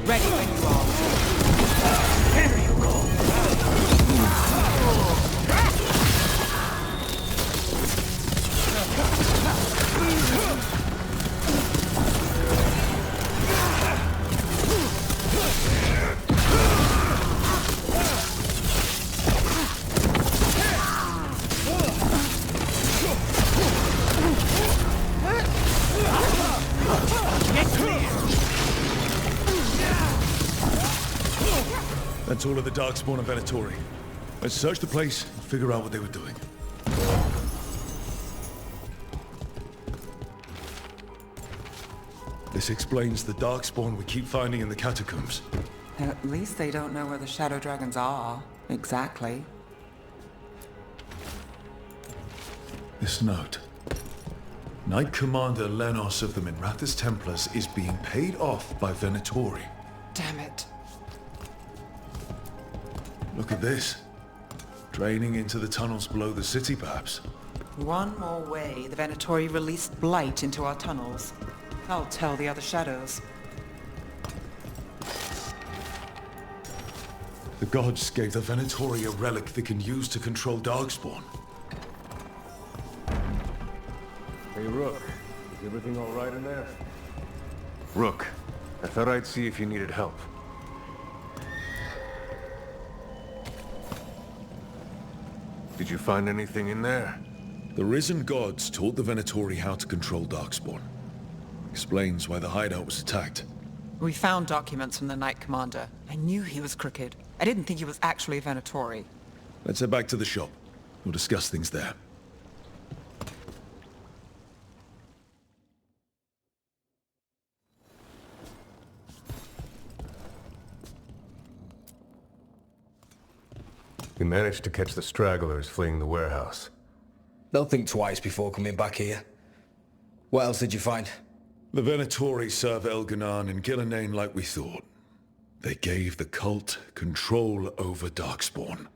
Ready when you are. Here you go! That's all of the Darkspawn and Venatori. Let's search the place and figure out what they were doing. This explains the Darkspawn we keep finding in the catacombs. At least they don't know where the Shadow Dragons are. Exactly. This note. Knight Commander Lenos of the Minrathous Templars is being paid off by Venatori. Damn it. Look at this. Draining into the tunnels below the city, perhaps. One more way, the Venatori released blight into our tunnels. I'll tell the other shadows. The gods gave the Venatori a relic they can use to control Darkspawn. Hey, Rook. Is everything all right in there? Rook, I thought I'd see if you needed help. Did you find anything in there? The risen gods taught the Venatori how to control Darkspawn. Explains why the hideout was attacked. We found documents from the Knight Commander. I knew he was crooked. I didn't think he was actually a Venatori. Let's head back to the shop. We'll discuss things there. We managed to catch the stragglers fleeing the warehouse. They'll think twice before coming back here. What else did you find? The Venatori serve Elganan and Gillenane like we thought. They gave the cult control over Darkspawn.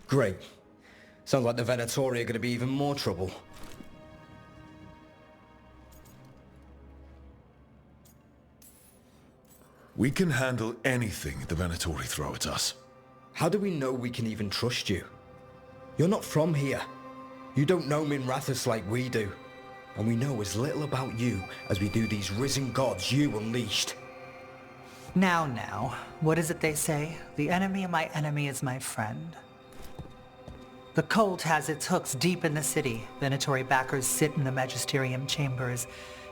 Great. Sounds like the Venatori are going to be even more trouble. We can handle anything the Venatori throw at us. How do we know we can even trust you? You're not from here. You don't know Minrathous like we do. And we know as little about you as we do these risen gods you unleashed. Now, what is it they say? The enemy of my enemy is my friend. The cult has its hooks deep in the city. Venatori backers sit in the magisterium chambers,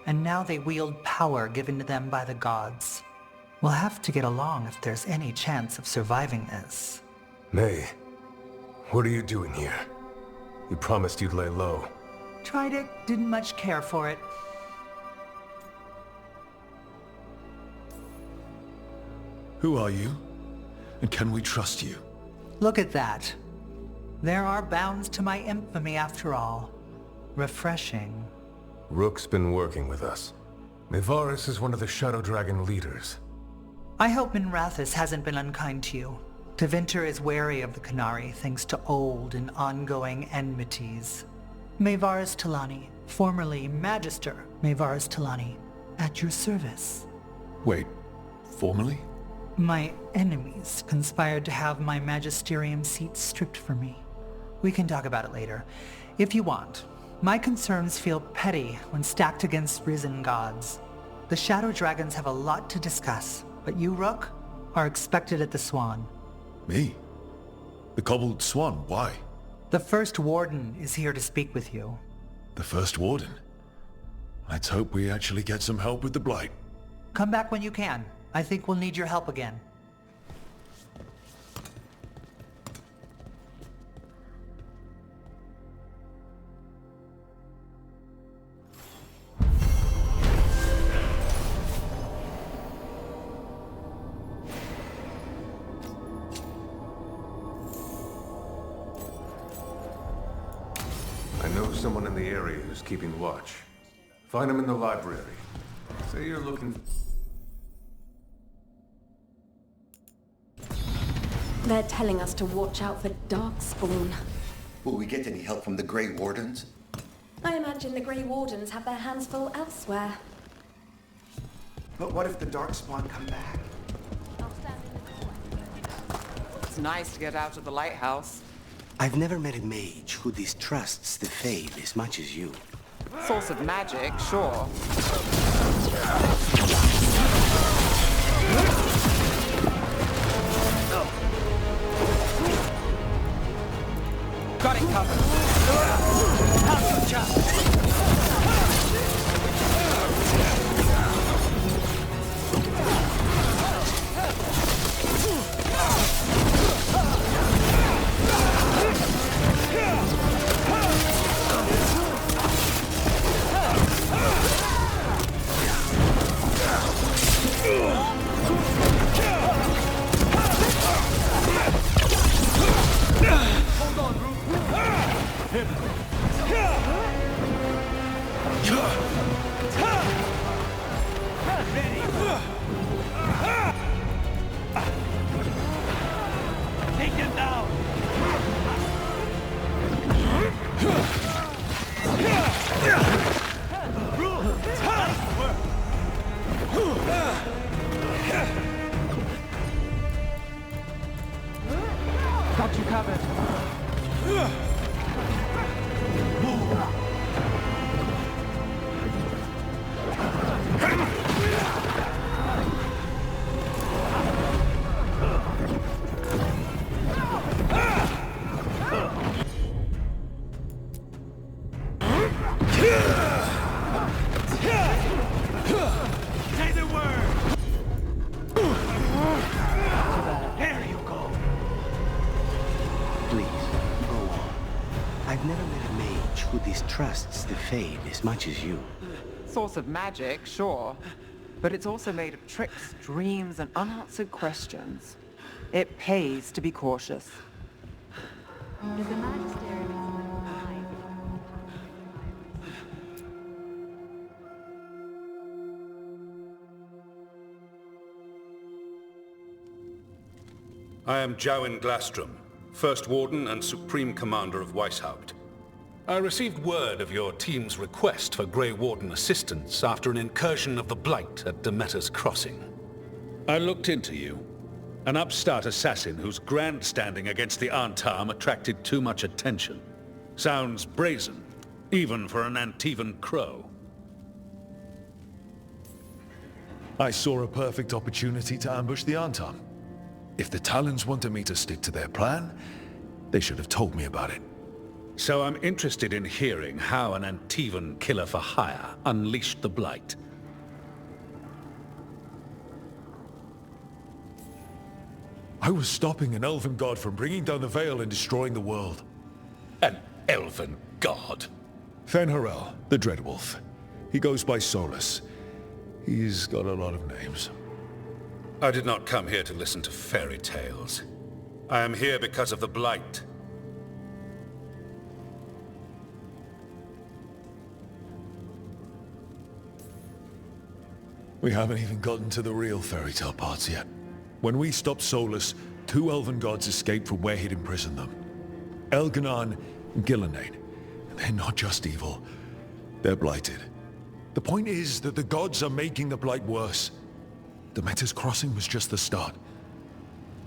and now they wield power given to them by the gods. We'll have to get along if there's any chance of surviving this. May, what are you doing here? You promised you'd lay low. Tried it, didn't much care for it. Who are you? And can we trust you? Look at that. There are bounds to my infamy after all. Refreshing. Rook's been working with us. Minrathous is one of the Shadow Dragon leaders. I hope Minrathous hasn't been unkind to you. Tevinter is wary of the Qunari thanks to old and ongoing enmities. Mayvarus Talani, formerly Magister Mayvarus Talani, at your service. Wait, formally? My enemies conspired to have my magisterium seat stripped from me. We can talk about it later, if you want. My concerns feel petty when stacked against risen gods. The Shadow Dragons have a lot to discuss, but you, Rook, are expected at the Swan. Me? The Cobbled Swan, why? The First Warden is here to speak with you. The First Warden? Let's hope we actually get some help with the Blight. Come back when you can. I think we'll need your help again. I know someone in the area who's keeping watch. Find him in the library. Say you're looking... They're telling us to watch out for Darkspawn. Will we get any help from the Grey Wardens? I imagine the Grey Wardens have their hands full elsewhere. But what if the Darkspawn come back? It's nice to get out of the lighthouse. I've never met a mage who distrusts the Fade as much as you. Source of magic, sure. Got it covered. Take him down! Got you covered. Say the word! There you go! Please, go on. I've never met a mage who distrusts the Fade as much as you. Source of magic, sure. But it's also made of tricks, dreams, and unanswered questions. It pays to be cautious. Does the Magister I am Jowin Glastrom, First Warden and Supreme Commander of Weishaupt. I received word of your team's request for Grey Warden assistance after an incursion of the Blight at Demeter's Crossing. I looked into you. An upstart assassin whose grandstanding against the Antarm attracted too much attention. Sounds brazen, even for an Antivan crow. I saw a perfect opportunity to ambush the Antarm. If the Talons wanted me to stick to their plan, they should have told me about it. So I'm interested in hearing how an Antivan killer for hire unleashed the Blight. I was stopping an elven god from bringing down the Veil and destroying the world. An elven god? Fen'Harel, the Dreadwolf. He goes by Solus. He's got a lot of names. I did not come here to listen to fairy tales. I am here because of the Blight. We haven't even gotten to the real fairy tale parts yet. When we stopped Solus, 2 elven gods escaped from where he'd imprisoned them. Elganon and Gillenane. They're not just evil. They're blighted. The point is that the gods are making the Blight worse. Demeter's Crossing was just the start.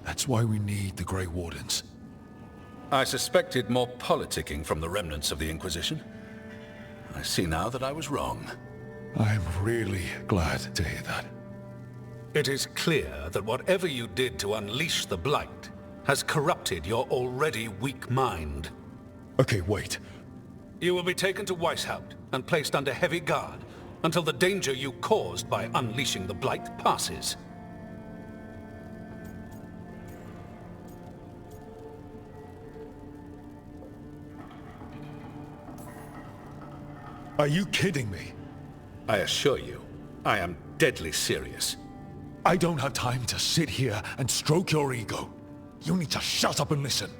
That's why we need the Grey Wardens. I suspected more politicking from the remnants of the Inquisition. I see now that I was wrong. I'm really glad to hear that. It is clear that whatever you did to unleash the Blight has corrupted your already weak mind. Okay, wait. You will be taken to Weishaupt and placed under heavy guard until the danger you caused by unleashing the Blight passes. Are you kidding me? I assure you, I am deadly serious. I don't have time to sit here and stroke your ego. You need to shut up and listen.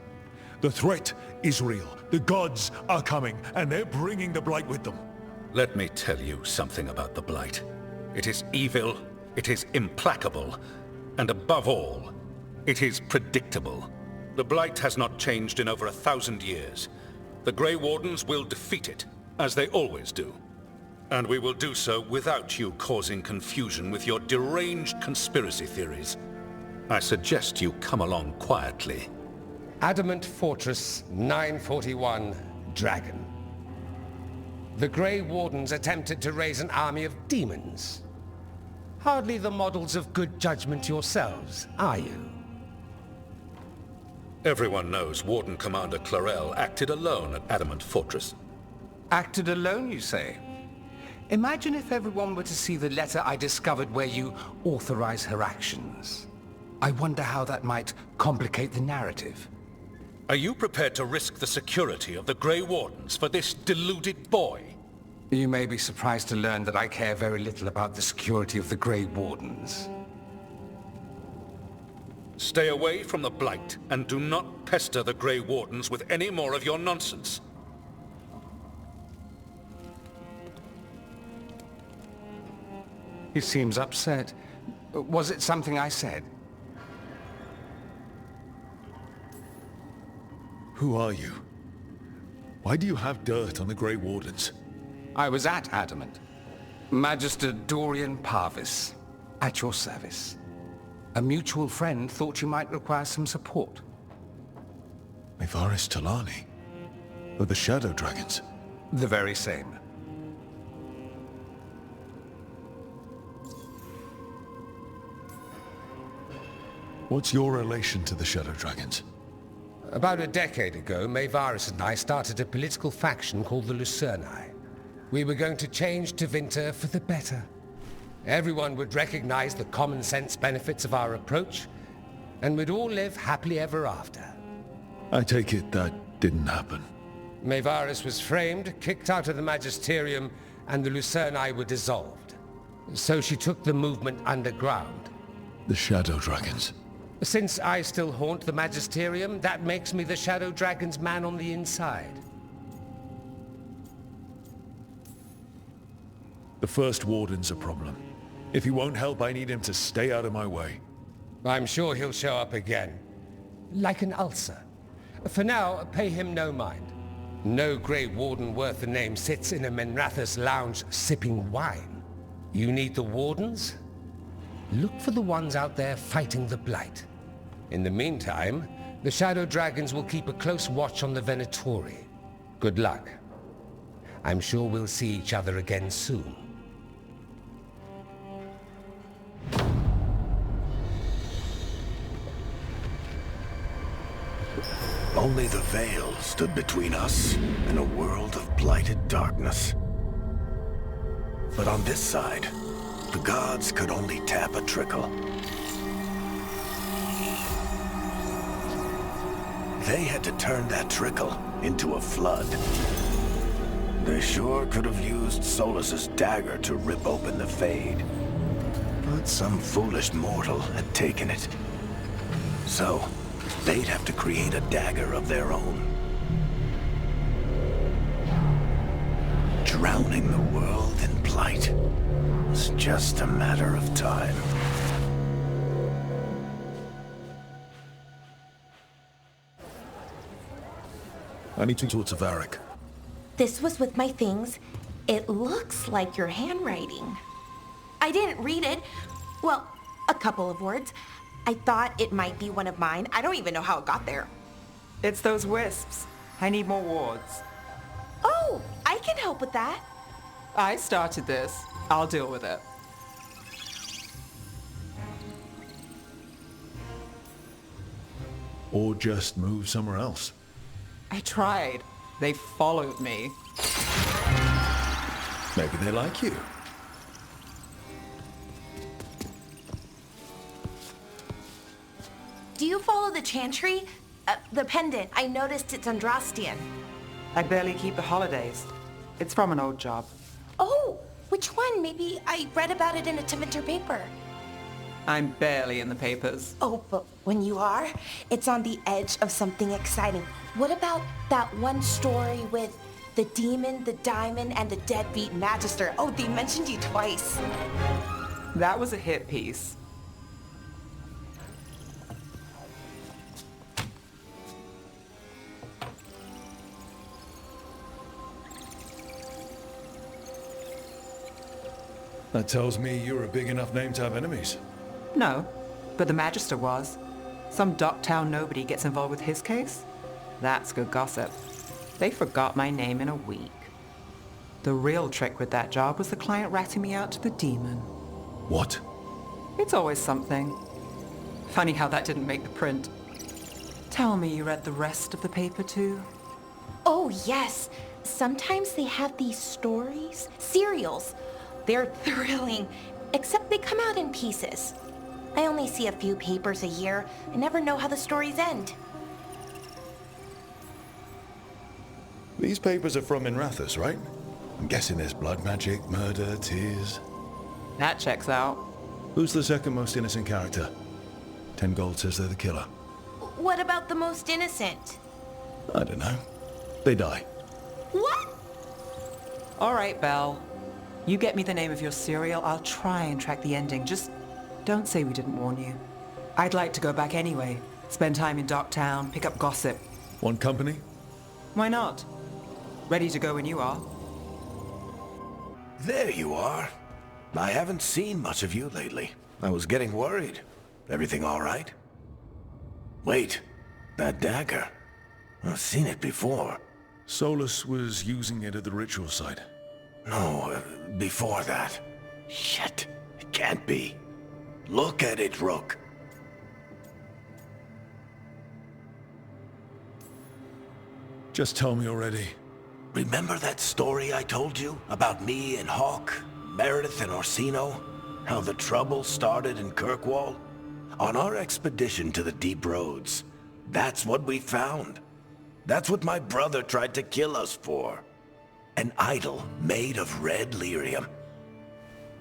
The threat is real. The gods are coming, and they're bringing the Blight with them. Let me tell you something about the Blight. It is evil, it is implacable, and above all, It is predictable. The Blight has not changed in over 1,000 years. The Grey Wardens will defeat it, as they always do. And we will do so without you causing confusion with your deranged conspiracy theories. I suggest you come along quietly. Adamant Fortress 941 Dragon. The Grey Wardens attempted to raise an army of demons. Hardly the models of good judgment yourselves, are you? Everyone knows Warden Commander Clarel acted alone at Adamant Fortress. Acted alone, you say? Imagine if everyone were to see the letter I discovered where you authorize her actions. I wonder how that might complicate the narrative. Are you prepared to risk the security of the Grey Wardens for this deluded boy? You may be surprised to learn that I care very little about the security of the Grey Wardens. Stay away from the Blight, and do not pester the Grey Wardens with any more of your nonsense. He seems upset. Was it something I said? Who are you? Why do you have dirt on the Grey Wardens? I was at Adamant. Magister Dorian Parvis, at your service. A mutual friend thought you might require some support. Minrathous Talani? Of the Shadow Dragons? The very same. What's your relation to the Shadow Dragons? About a decade ago, Minrathous and I started a political faction called the Lucerni. We were going to change Tevinter for the better. Everyone would recognize the common sense benefits of our approach, and we'd all live happily ever after. I take it that didn't happen. Minrathous was framed, kicked out of the Magisterium, and the Lucerni were dissolved. So she took the movement underground. The Shadow Dragons? Since I still haunt the Magisterium, that makes me the Shadow Dragon's man on the inside. The First Warden's a problem. If he won't help, I need him to stay out of my way. I'm sure he'll show up again. Like an ulcer. For now, pay him no mind. No Grey Warden worth the name sits in a Minrathous lounge sipping wine. You need the Wardens? Look for the ones out there fighting the Blight. In the meantime, the Shadow Dragons will keep a close watch on the Venatori. Good luck. I'm sure we'll see each other again soon. Only the Veil stood between us and a world of blighted darkness. But on this side, the gods could only tap a trickle. They had to turn that trickle into a flood. They sure could have used Solus's dagger to rip open the Fade. But some foolish mortal had taken it. So, they'd have to create a dagger of their own. Drowning the world in blight was just a matter of time. I need to talk to Varric. This was with my things. It looks like your handwriting. I didn't read it. Well, a couple of words. I thought it might be one of mine. I don't even know how it got there. It's those wisps. I need more wards. Oh, I can help with that. I started this. I'll deal with it. Or just move somewhere else. I tried. They followed me. Maybe they like you. Do you follow the chantry? The pendant. I noticed it's Andrastian. I barely keep the holidays. It's from an old job. Oh, which one? Maybe I read about it in a Tevinter paper. I'm barely in the papers. Oh, but when you are, it's on the edge of something exciting. What about that one story with the demon, the diamond, and the deadbeat magister? Oh, they mentioned you twice. That was a hit piece. That tells me you're a big enough name to have enemies. No, but the Magister was. Some Docktown nobody gets involved with his case? That's good gossip. They forgot my name in a week. The real trick with that job was the client ratting me out to the demon. What? It's always something. Funny how that didn't make the print. Tell me you read the rest of the paper too? Oh, yes. Sometimes they have these stories, serials. They're thrilling, except they come out in pieces. I only see a few papers a year. I never know how the stories end. These papers are from Minrathous, right? I'm guessing there's blood magic, murder, tears. That checks out. Who's the second most innocent character? 10 gold says they're the killer. What about the most innocent? I don't know. They die. What? All right, Belle. You get me the name of your serial, I'll try and track the ending. Just don't say we didn't warn you. I'd like to go back anyway. Spend time in Docktown, pick up gossip. Want company? Why not? Ready to go when you are. There you are. I haven't seen much of you lately. I was getting worried. Everything all right? Wait, that dagger. I've seen it before. Solus was using it at the ritual site. No, before that. Shit, it can't be. Look at it, Rook. Just tell me already. Remember that story I told you about me and Hawk, Meredith and Orsino? How the trouble started in Kirkwall? On our expedition to the Deep Roads, that's what we found. That's what my brother tried to kill us for. An idol made of red lyrium.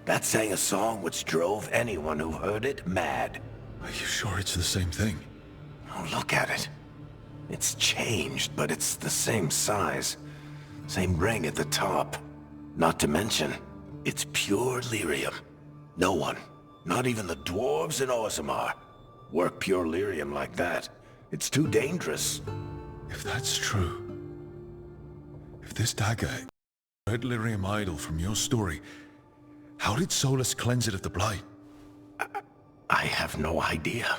That sang a song which drove anyone who heard it mad. Are you sure it's the same thing? Oh, look at it. It's changed, but it's the same size. Same ring at the top. Not to mention, it's pure lyrium. No one, not even the dwarves in Orzammar, work pure lyrium like that. It's too dangerous. If that's true, if this dagger, red lyrium idol from your story, how did Solus cleanse it of the blight? I have no idea.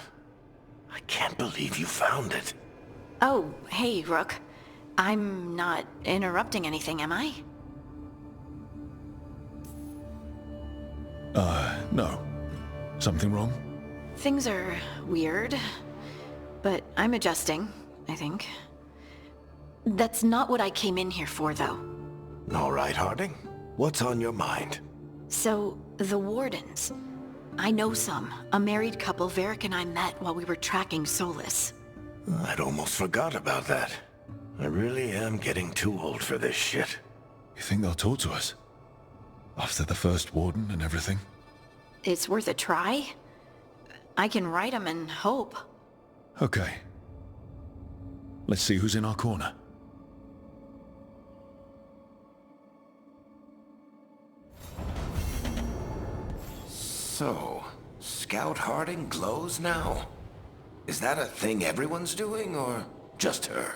I can't believe you found it. Oh, hey, Rook. I'm not interrupting anything, am I? No. Something wrong? Things are weird, but I'm adjusting, I think. That's not what I came in here for, though. All right, Harding. What's on your mind? So, the Wardens. I know some. A married couple Varric and I met while we were tracking Solus. I'd almost forgot about that. I really am getting too old for this shit. You think they'll talk to us? After the first warden and everything? It's worth a try. I can write them and hope. Okay. Let's see who's in our corner. So, Scout Harding glows now? Is that a thing everyone's doing, or just her?